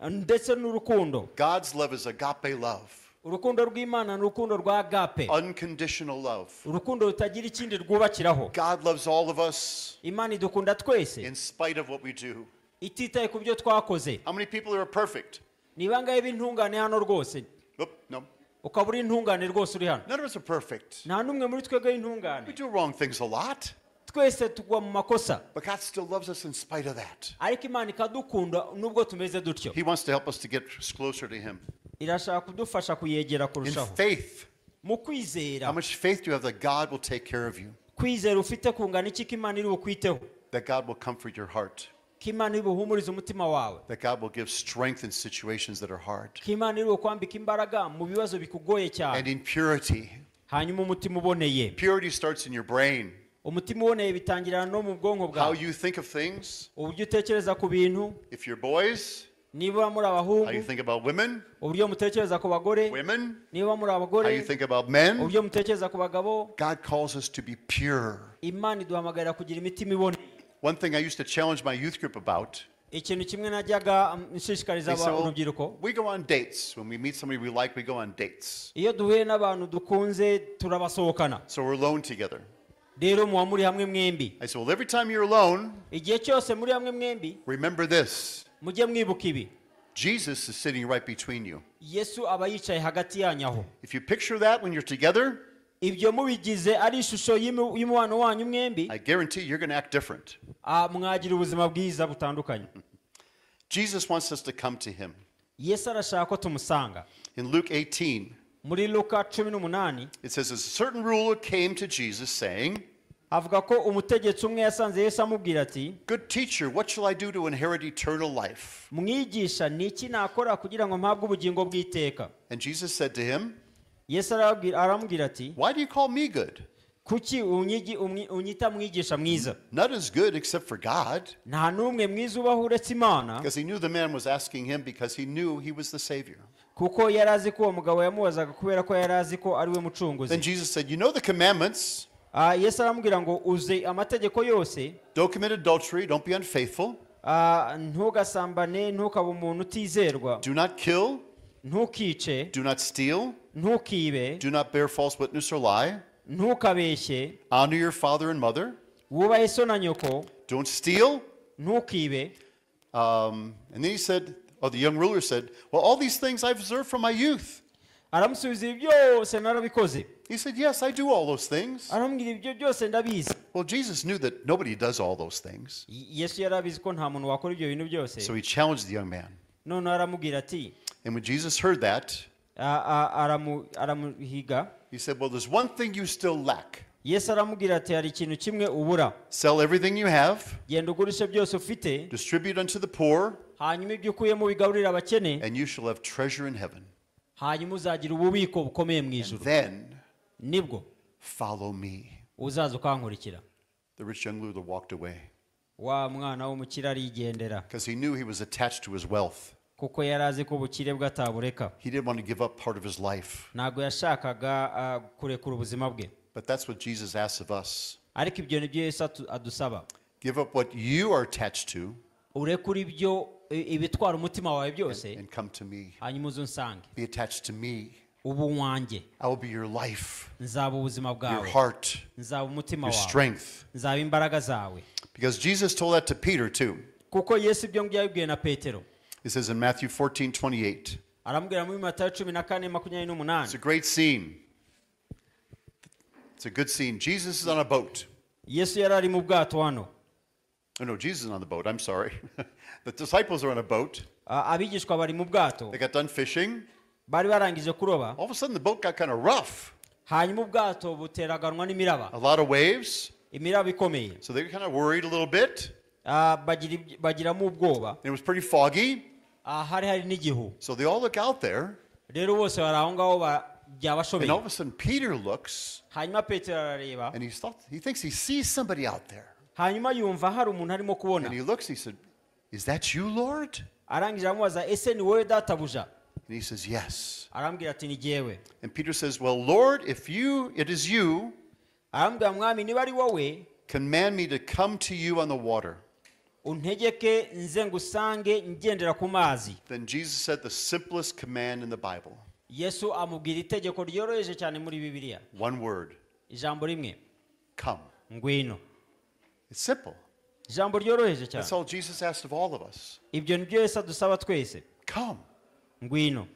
Ndetse n'urukundo. God's love is agape love. Urukundo rw'Imana ni urukundo rwa agape, Unconditional love. urukundo rutagira ikindi rwubakiraho. God loves all of us Imana idukunda twese in spite of what we do. ititaye ku byo twakoze. How many people are perfect? ni bangahe b'intungane hano rwose Oop, no. ukaba uri intungane rwose uri hano None of us are perfect. nta n'umwe muri twebwe We w'intungane do wrong things a lot, twese tugwa mu makosa but God still loves us in spite of that. ariko imana ikadukunda nubwo tumeze dutyo He wants to help us to get closer to Him. irashaka kudufasha kuyegera In kurushaho faith, mu how kwizera much faith do you have that God will take care of you? kwizera ufite kungana iki ko imana iri bukwiteho That God will comfort your heart? ko imana iri buhumurize umutima wawe That God will give strength in situations that are hard? ko imana iri bukwambika imbaraga mu bibazo bikugoye And cyane in purity. hanyuma umutima uboneye Purity starts in your brain. umutima uboneye bitangirana no mu bwonko How bwawe you think of things. uburyo utekereza ku bintu If you're boys, niba muri how you abahungu think about women. uburyo mutekereza ku bagore Women, niba muri how you abagore think about men. uburyo mutekereza ku bagabo God calls us to be pure. imana iduhamagarira kugira imitima iboneye One thing I used to challenge my youth group about. ikintu kimwe najyaga nshishikariza They say, well, urubyiruko we go on dates. When we meet somebody we like, we go on dates. iyo duhuye n'abantu dukunze turabasohokana So we're alone together. rero muba muri hamwe mwembi I said, well, every time you're alone, igihe cyose muri hamwe mwembi remember this. mujye mwibuka ibi Jesus is sitting right between you. yesu aba yicaye hagati yanyu aho If you picture that when you're together, ibyo mubigize ari ishusho y'umubano wanyu mwembi I guarantee you're going to act different. mwagira ubuzima bwiza butandukanye Jesus wants us to come to Him. yesu arashaka ko tumusanga In Luke 18, muri luka 18 it says, a certain ruler came to Jesus saying, avuga ko umutegetsi umwe yasanze yesu amubwira ati good teacher, what shall I do to inherit eternal life? mwigisha ni iki nakora kugira ngo mpabwe ubugingo bw'iteka And Jesus said to him, yesu aramubwira ati why do you call me good? kuki unyita mwigisha mwiza None is good except for God. nta n'umwe mwiza ubaho uretse imana Because he knew the man was asking him because he knew he was the Savior. kuko yari azi ko uwo mugabo yamubazaga kubera ko yari azi ko ari we Then mucunguzi Jesus said, you know the commandments. yesu aramubwira ngo uze amategeko yose Don't commit adultery. Don't be unfaithful. ntugasambane ntukabe umuntu utizerwa Do not kill. ntukice Do not steal. ntukibe Do not bear false witness or lie. ntukabeshye Honor your father and mother. wubahe so na nyoko Don't steal. ntukibe And then he said, or the young ruler said, well, all these things I've observed from my youth. aramusubiza ibi byose narabikoze He said, yes, I do all those things. aramubwira ibyo byose ndabizi Well, Jesus knew that nobody does all those things. yesu yari abizi ko nta muntu wakora ibyo bintu byose So he challenged the young man. noneho aramubwira ati And when Jesus heard that, aramuhiga he said, well, there's one thing you still lack. yesu aramubwira ati hari ikintu kimwe ubura Sell everything you have, genda ugurishe byose ufite distribute unto the poor, hanyuma ibyo ukuyemo bigaburire abakene and you shall have treasure in heaven. hanyuma uzagira ububiko bukomeye mu ijuru Then nibwo follow me. uzaza ukankurikira The rich young ruler walked away wa mwana w'umukire arigendera because he knew he was attached to his wealth. kuko yari azi ko ubukire bwe atabureka He didn't want to give up part of his life. ntabwo yashakaga kurekura ubuzima bwe But that's what Jesus asks of us. ariko ibyo ni byo yesu adusaba Give up what you are attached to urekura ibyo ibitwara umutima wawe byose and come to me. hanyuma uze unsange Be attached to me. ubu wanjye I will be your life, nzaba ubuzima your bwawe heart, nzaba umutima your wawe strength. nzaba imbaraga zawe Because Jesus told that to Peter too. kuko yesu ibyo ngibyo yabibwiye na petero It says in Matthew 14:28. aramubwira muri matayo 14:28 It's a great scene. It's a good scene. Jesus is on a boat. yesu yari ari mu bwato hano Oh no, Jesus is on the boat. I'm sorry. The disciples are on a boat. abigishwa bari mu bwato They got done fishing. bari barangije kuroba All of a sudden, the boat got kind of rough. hanyuma ubwato buteraganwa n'imiraba A lot of waves. imiraba ikomeye So they were kind of worried a little bit. bagiramo ubwoba It was pretty foggy. hari hari n'igihu So they all look out there. rero bose bari aho ngaho And byabashobeye all of a sudden, Peter looks hanyuma petero arareba and he thinks he sees somebody out there. hanyuma yumva hari umuntu arimo kubona And he looks, he said, is that you, Lord? arangije aramubaza ese ni wowe databuja And he says, yes. arambwira ati ni jyewe And Peter says, well, Lord, if it is you, arambwira mwami niba ari wowe command me to come to you on the water. untegeke nze ngusange ngendera ku mazi Then Jesus said the simplest command in the Bible. yesu amubwira itegeko ryoroheje cyane muri bibiliya One word, ijambo rimwe come. ngwino It's simple. ijambo ryoroheje That's cyane all Jesus asked of all of us. ibyo ni byo yesu adusaba twese Come. ngwino.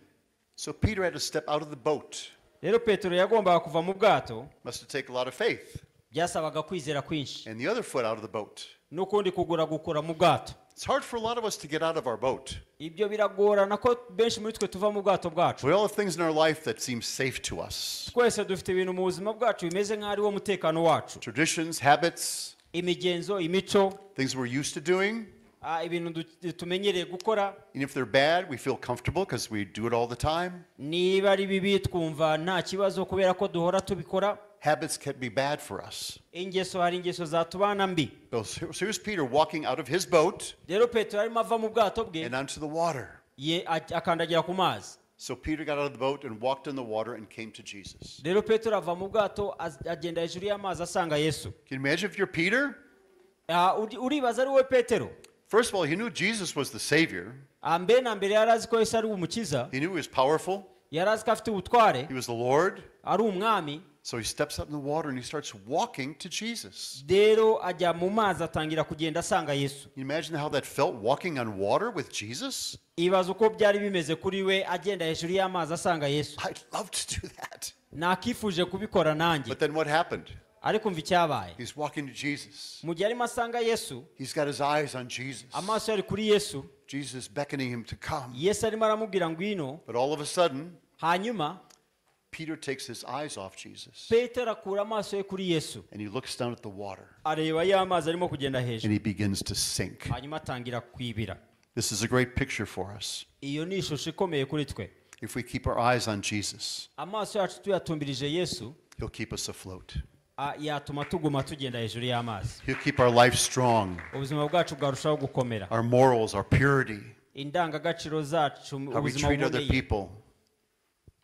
So Peter had to step out of the boat. Rero Petero yagombaga kuva mu bwato, Must have taken a lot of faith. byasabaga kwizera kwinshi, And the other foot out of the boat. n'ukundi kugura gukora mu bwato. It's hard for a lot of us to get out of our boat. Ibyo biragorana ko benshi muri twe tuva mu bwato bwacu. We all have things in our life that seem safe to us. Twese dufite ibintu mu buzima bwacu bimeze nk'aho ari wo mutekano wacu. Traditions, habits, Imigenzo, imico, things we're used to doing. ibintu tumenyereye gukora. And if they're bad, we feel comfortable because we do it all the time. Niba ari bibi twumva nta kibazo kubera ko duhora tubikora. Habits can be bad for us. Ingeso, hari ingeso zatubana mbi. So here's Peter walking out of his boat Rero Petero arimo ava mu bwato bwe, and onto the water. akandagira ku mazi. So Peter got out of the boat and walked in the water and came to Jesus. Rero Petero ava mu bwato agenda hejuru y'amazi asanga Yesu. Can you imagine if you're Peter? Uribaza ari we Petero? First of all, he knew Jesus was the Savior. Mbe na mbere yari azi ko Yesu ari umukiza, He knew he was powerful. yari azi ko afite ubutware, He was the Lord. ari umwami. So he steps up in the water and he starts walking to Jesus. Rero ajya mu mazi atangira kugenda asanga Yesu. Can you imagine how that felt, walking on water with Jesus? Ibaza uko byari bimeze kuri we agenda hejuru y'amazi asanga Yesu. I'd love to do that. Nakifuje kubikora nanjye. But then what happened? Ariko mva icyabaye. He's walking to Jesus. Mu gihe arimo asanga Yesu, He's got his eyes on Jesus. amaso yari kuri Yesu, Jesus beckoning him to come. Yesu arimo aramubwira ngwino. But all of a sudden, Hanyuma Peter takes his eyes off Jesus Petero akura amaso ye kuri Yesu, and he looks down at the water areba y'amazi arimo kugenda and hejuru, he begins to sink. hanyuma atangira kwibira. This is a great picture for us. Iyo ni ishusho ikomeye kuri twe. If we keep our eyes on Jesus, Amaso yacu tuyatumbirije Yesu, he'll keep us afloat. yatuma tuguma tugenda hejuru y'amazi. He'll keep our life strong, Ubuzima bwacu bwarushaho gukomera. our morals, our purity, Indangagaciro zacu, how we ubuzima treat other buboneye, people.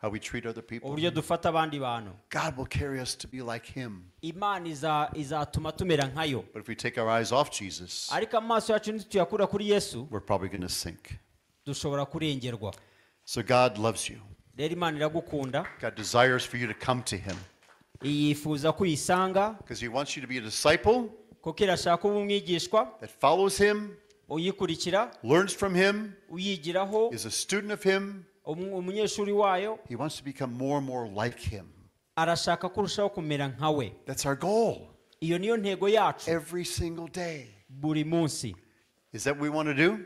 How we treat other people. uburyo dufata abandi bantu. God will carry us to be like him. Imana izatuma tumera nkayo. But if we take our eyes off Jesus, Ariko amaso yacu nituyakura kuri Yesu, we're probably going to sink. dushobora kurengerwa. So God loves you. Rero Imana iragukunda, God desires for you to come to him yifuza kuyisanga, because he wants you to be a disciple kuko irashaka uba umwigishwa, that follows him, uyikurikira, learns from him, uyigiraho, is a student of him. umunyeshuri wayo. He wants to become more and more like him. Arashaka kurushaho kumera nkawe. That's our goal Iyo niyo ntego yacu every single day. buri munsi. Is that what we want to do?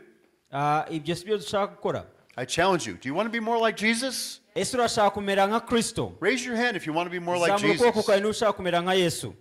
Ibyo si byo dushaka gukora. I challenge you. Do you want to be more like Jesus? Ese urashaka kumera nka Kristo? Raise your hand if you want to be more like Zamura ukuboko Jesus. kwawe niba ushaka kumera nka Yesu.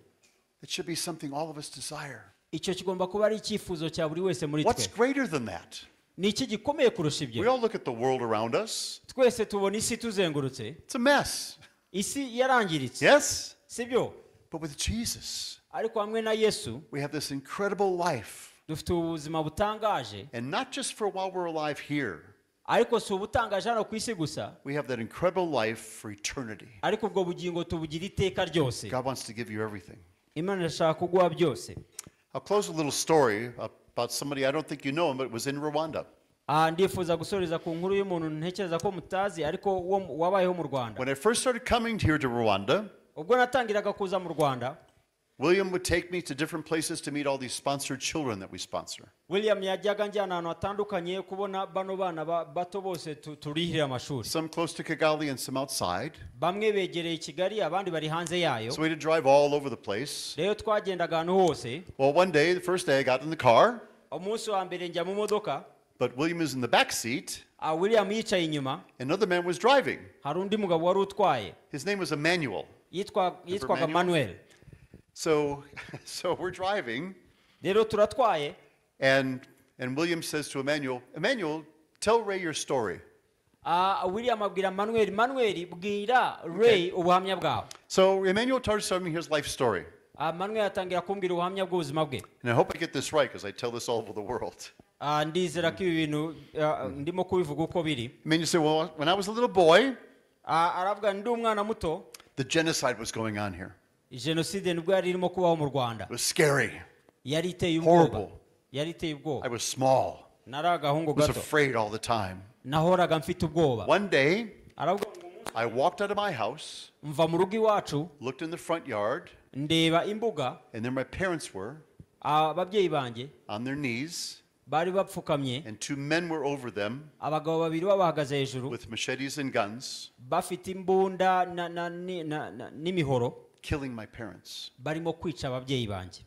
It should be something all of us desire. Icyo kigomba kuba ari icyifuzo cya buri wese muri What's twe. greater than that? Ni iki gikomeye kurusha We ibyo? all look at the world around us. Twese tubona isi tuzengurutse. It's a mess. Isi yarangiritse. Yes? Sibyo? But with Jesus, Ariko hamwe na Yesu we have this incredible life. dufite ubuzima butangaje. And not just for while we're alive here. Ariko si ubutangaje hano ku isi gusa. We have that incredible life for eternity. Ariko ubwo bugingo tubugira iteka ryose. God wants to give you everything. Imana irashaka kuguha byose. I'll close with a little story about somebody, I don't think you know him, but it was in Rwanda. Ndifuza gusoreza ku nkuru y'umuntu ntekereza ko mutazi ariko wabayeho mu Rwanda. When I first started coming here to Rwanda, Ubwo natangiraga kuza mu Rwanda, William would take me to different places to meet all these sponsored children that we sponsor. William yajyaga njyana ahantu hatandukanye kubona bano bana bato bose turihira amashuri. Some close to Kigali and some outside. Bamwe begereye Kigali, abandi bari hanze yayo. So we had to drive all over the place. Rero twagendaga ahantu hose. Well, one day, the first day, I got in the car, Umunsi wa mbere njya mu modoka, but William is in the back seat. William yicaye inyuma, Another man was driving. hari undi mugabo wari utwaye. His name was Emmanuel. Yitwaga Manuel. So we're driving, Rero turatwaye, and William says to Emmanuel, Emmanuel, tell Ray your story. William abwira Manuel, bwira Ray ubuhamya bwawe. So Emmanuel starts telling me his life story. Manuel atangira kumbwira ubuhamya bw'ubuzima bwe. And I hope I get this right because I tell this all over the world. Ndizera ko ibi bintu ndimo kubivuga uko biri. Emmanuel said, well, when I was a little boy, Aravuga ndi umwana muto, the genocide was going on here. jenoside nibwo yari irimo kubaho mu Rwanda. It was scary. Yari iteye ubwoba. Horrible. Yari iteye ubwoba. I was small. Nari agahungu I was gato. afraid all the time. Nahoraga mfite ubwoba. One day, Aravuga I walked out of my house, mva mu rugo iwacu, looked in the front yard, ndeba imbuga, and there my parents were ababyeyi banjye on their knees, bari bapfukamye and 2 men were over them abagabo babiri babahagaze hejuru with machetes and guns, bafite imbunda n'imihoro killing my parents. barimo kwica ababyeyi banjye.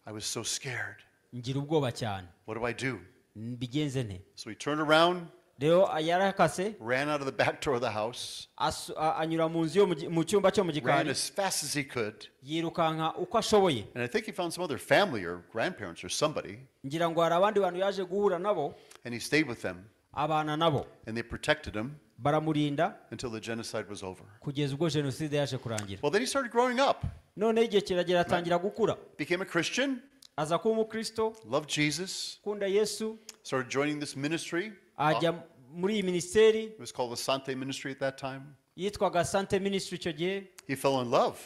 I was so scared. ngira ubwoba cyane, What do I do? mbigenze nte? So he turned around, rero yarakase ran out of the back door of the house, anyura mu nzu mu cyumba cyo mu ran gikari, as fast as he could. yirukanka uko ashoboye. And I think he found some other family or grandparents or somebody, ngira ngo hari abandi bantu yaje guhura nabo, and he stayed with them, abana nabo, and they protected him baramurinda until the genocide was over. kugeza ubwo jenoside yaje kurangira. Well, then he started growing up, noneho igihe kiragera atangira gukura, became a Christian, aza kuba umukristo, loved Jesus, kunda Yesu, started joining this ministry. ajya muri iyi minisiteri It was called the Sante Ministry at that time. yitwaga Sante Ministry. icyo gihe He fell in love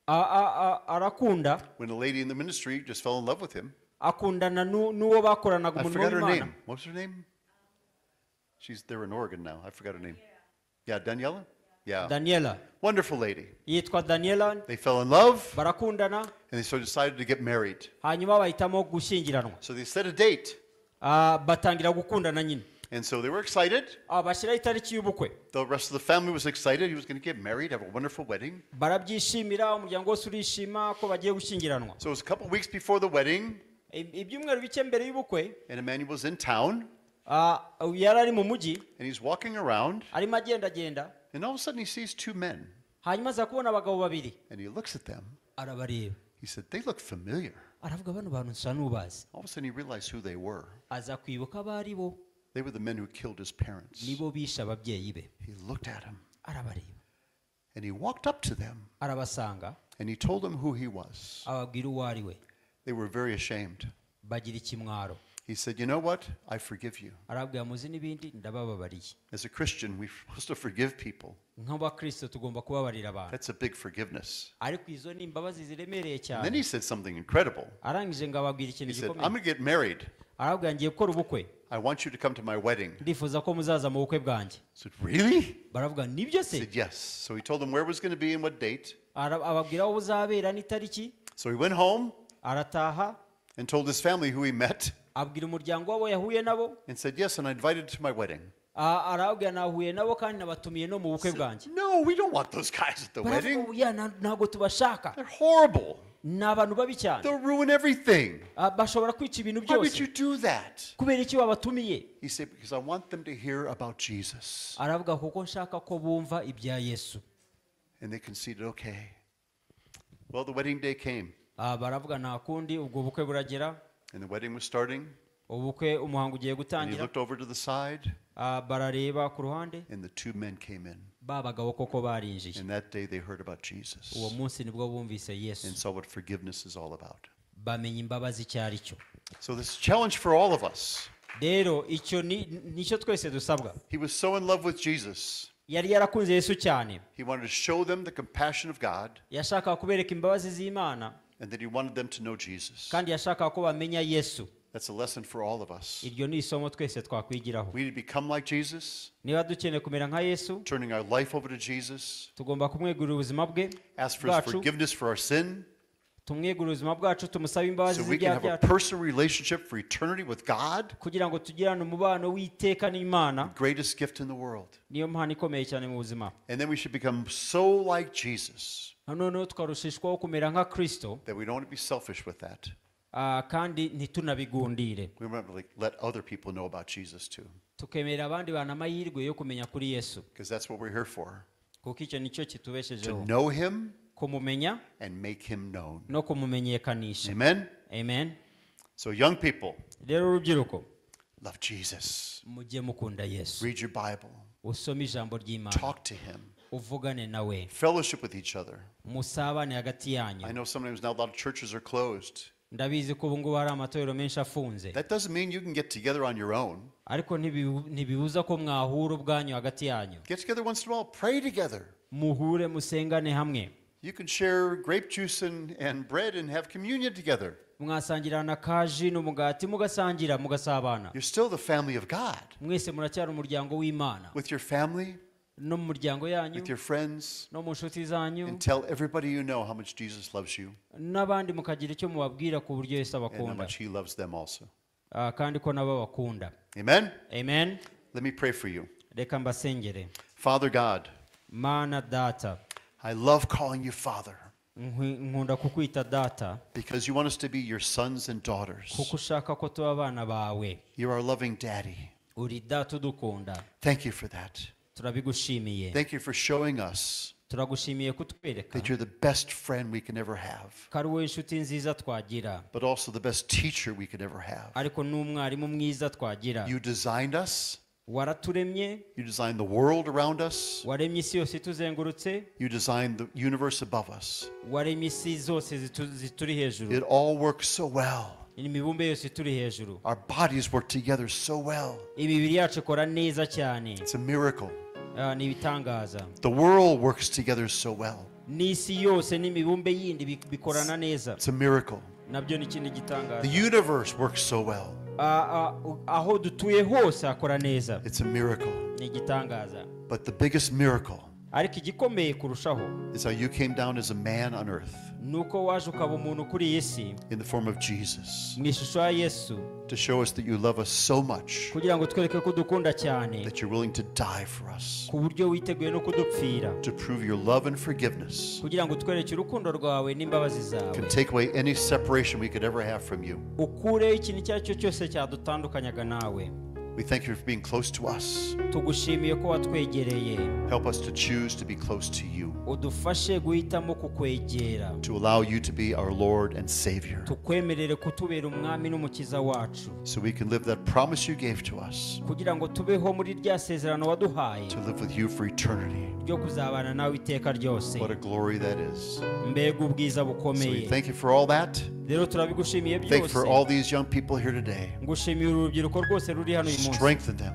arakunda, when a lady in the ministry just fell in love with him. akundana n'uwo bakoranaga I umurimo forgot her w'Imana. name. What's her name? They're in Oregon now. I forgot her name. Yeah, Daniela? Yeah. Daniela, Wonderful lady. yitwa Daniela, They fell in love barakundana, and they so decided to get married. hanyuma bahitamo gushyingiranwa. So they set a date. Batangira gukundana nyine. And so they were excited. Bashyiraho itariki y'ubukwe, The rest of the family was excited. He was going to get married, have a wonderful wedding. barabyishimira, umuryango wose urishima ko bagiye gushyingiranwa. So it was a couple of weeks before the wedding, ibyumweru bike mbere y'ubukwe, and Emmanuel was in town, yari ari mu mujyi, and he's walking around, arimo agendagenda, and all of a sudden he sees 2 men, hanyuma aza kubona abagabo babiri, and he looks at them. arabareba, He said, they look familiar. aravuga bano bantu nsa n'ubazi. All of a sudden he realized who they were. aza kwibuka abo ari bo, They were the men who killed his parents. nibo bishe ababyeyi be. He looked at him, Arabareba, and he walked up to them, arabasanga, and he told them who he was. ababwira uwo ari we. They were very ashamed. bagira ikimwaro. He said, you know what? I forgive you. arabwira muzi n'ibindi ndabababariye. As a Christian, we're supposed to forgive people. nk'abakristo tugomba kubabarira abantu, That's a big forgiveness. ariko izo ni imbabazi ziremereye And then he cyane. said something incredible. arangije ngo ababwira He ikintu said, I'm gikomeye, going to get married. arabwira ngiye gukora ubukwe, I want you to come to my wedding. ndifuza ko muzaza mu bukwe bwanjye. I said, really? baravuga nibyo He se? said, yes. So he told them where it was going to be and what date. ababwira aho buzabera n'itariki, So he went home arataha, and told his family who he met abwira umuryango wabo yahuye nabo, and said, yes, and I invited to my wedding. arabwira nahuye nabo kandi nabatumiye no mu bukwe bwanjye. No, we don't want those guys at the baravuga wedding. oya ntabwo tubashaka, They're horrible. ni abantu babi cyane, They'll ruin everything. bashobora kwica ibintu Why would byose. you do that? kubera iki wabatumiye? He said, because I want them to hear about Jesus. aravuga kuko nshaka ko bumva ibya Yesu. And they conceded, okay. Well, the wedding day came, baravuga nta kundi, ubwo bukwe buragera, and the wedding was starting. ubukwe umuhango ugiye And he gutangira, looked over to the side, barareba ku ruhande, and the 2 men came in. ba bagabo koko barinjiye. And that day they heard about Jesus uwo munsi nibwo bumvise Yesu, and saw what forgiveness is all about. bamenya imbabazi icyo ari cyo. So this is a challenge for all of us. rero icyo nicyo twese dusabwa. He was so in love with Jesus. yari yarakunze Yesu cyane, He wanted to show them the compassion of God, yashakaga kubereka imbabazi z'Imana, and that he wanted them to know Jesus. kandi yashakaga ko bamenya Yesu. That's a lesson for all of us. iryo ni isomo twese twakwigiraho. We need to become like Jesus, niba dukeneye kumera nka Yesu, turning our life over to Jesus, tugomba kumwegurira ubuzima bwe ask for his bwacu, forgiveness for our sin, tumwegurira ubuzima bwacu, tumusabe imbabazi so we can z'ibyaha have a byacu, personal relationship for eternity with God, kugira ngo tugirane umubano w'iteka n'Imana. greatest gift in the world. niyo mpano ikomeye cyane mu buzima. And then we should become so like Jesus noneho tukarushishwaho kumera nka Kristo, that we don't want to be selfish with that. kandi ntitunabigundire, We want to let other people know about Jesus too, tukemerera abandi bantu amahirwe yo kumenya kuri Yesu, because that's what we're here for, kuko icyo nicyo to kitubeshejeho, know him kumumenya and make him known. no kumumenyekanisha. Amen? Amen. So young people, rero urubyiruko, love Jesus. mujye mukunda Yesu, Read your Bible. usome ijambo ry'Imana, Talk to him. uvugane nawe, Fellowship with each other. musabane hagati yanyu. I know sometimes now a lot of churches are closed. ndabizi ko ubu ngubu hari amatorero menshi afunze, That doesn't mean you can get together on your own. ariko ntibibuza ko mwahura ubwanyu hagati yanyu, Get together once in a while. Pray together. muhure musengane hamwe, You can share grape juice and bread and have communion together. mwasangirana kaji n'umugati, mugasangira mugasabana. You're still the family of God. mwese muracyari umuryango w'Imana, With your family, no mu miryango yanyu, with your friends, no mu nshuti zanyu, and tell everybody you know how much Jesus loves you n'abandi mukagira icyo mubabwira ku buryo Yesu and how abakunda, much he loves them also. kandi ko nabo bakunda. Amen? Amen. Let me pray for you. Reka mbasengere. Father God, Mana data, I love calling you Father nkunda kukwita data because you want us to be your sons and kuko daughters. ushaka ko tuba abana bawe. You're our loving daddy. Uri data udukunda. Thank you for that. Turabigushimiye. Thank you for showing us Turagushimiye kutwereka that you're the best friend we can ever have, ko ari wowe inshuti nziza twagira, but also the best teacher we could ever have. ariko n'umwarimu mwiza twagira. You designed us. Waraturemye, You designed the world around us. waremye isi yose ituzengurutse, You designed the universe above us. waremye isi zose zituri hejuru, It all works so well. imibumbe yose ituri hejuru. Our bodies work together so well. Imibiri yacu ikora neza cyane. It's a miracle. Ni ibitangaza. The world works together so well. N'isi yose n'imibumbe yindi bikorana neza. It's a miracle. Nabyo ni ikindi gitangaza. The universe works so well. Aho dutuye hose akora neza. It's a miracle. Ni igitangaza. But the biggest miracle Ariko igikomeye kurushaho is how you came down as a man on earth nuko waje ukaba umuntu kuri iyi si in the form of Jesus mu ishusho ya Yesu, to show us that you love us so much kugira ngo twereke ko dukunda cyane, that you're willing to die for us, ku buryo witeguye no kudupfira, to prove your love and forgiveness, kugira ngo twereke urukundo rwawe n'imbabazi zawe, can take away any separation we could ever have from you. ukureho ikintu icyo ari cyo cyose cyadutandukanyaga nawe. We thank you for being close to us. Tugushimiye ko watwegereye, Help us to choose to be close to you, udufashe guhitamo kukwegera, to allow you to be our Lord and Savior, tukwemerere kutubera umwami n'umukiza wacu, so we can live that promise you gave to us, kugira ngo tubeho muri rya sezerano waduhaye to live with you for eternity. ryo kuzabana nawe iteka ryose. What a glory that is. Mbega ubwiza So we bukomeye. thank you for all that. Rero turabigushimiye Thank you for byose. all these young people here today. Ngushimiye urubyiruko rwose ruri hano uyu munsi. Strengthen them.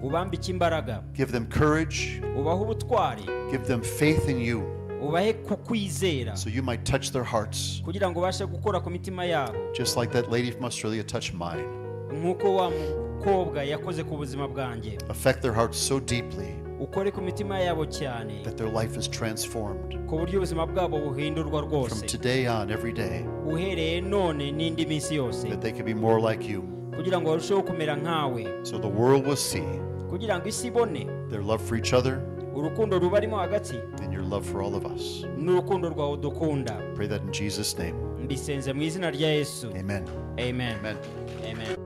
Ubambike imbaraga, Give them courage. ubahe ubutwari, Give them faith in you, ubahe kukwizera, so you might touch their hearts, kugira ngo ubashe gukora ku mitima yabo, just like that lady from Australia touched mine. nk'uko wa mukobwa yakoze ku buzima bwanjye. Affect their hearts so deeply Ukore ku mitima yabo cyane, that their life is transformed ku buryo ubuzima bwabo buhindurwa from rwose, today on, every day, uhereye none n'indi minsi yose, that they can be more like you, kugira ngo barusheho kumera nkawe, so the world will see kugira ngo isi ibone their love for each other urukundo rubarimo hagati and your love for all of us. n'urukundo rwawe dukunda. Pray that in Jesus' name. Mbisenze mu izina rya Yesu. Amen. Amen. Amen. Amen.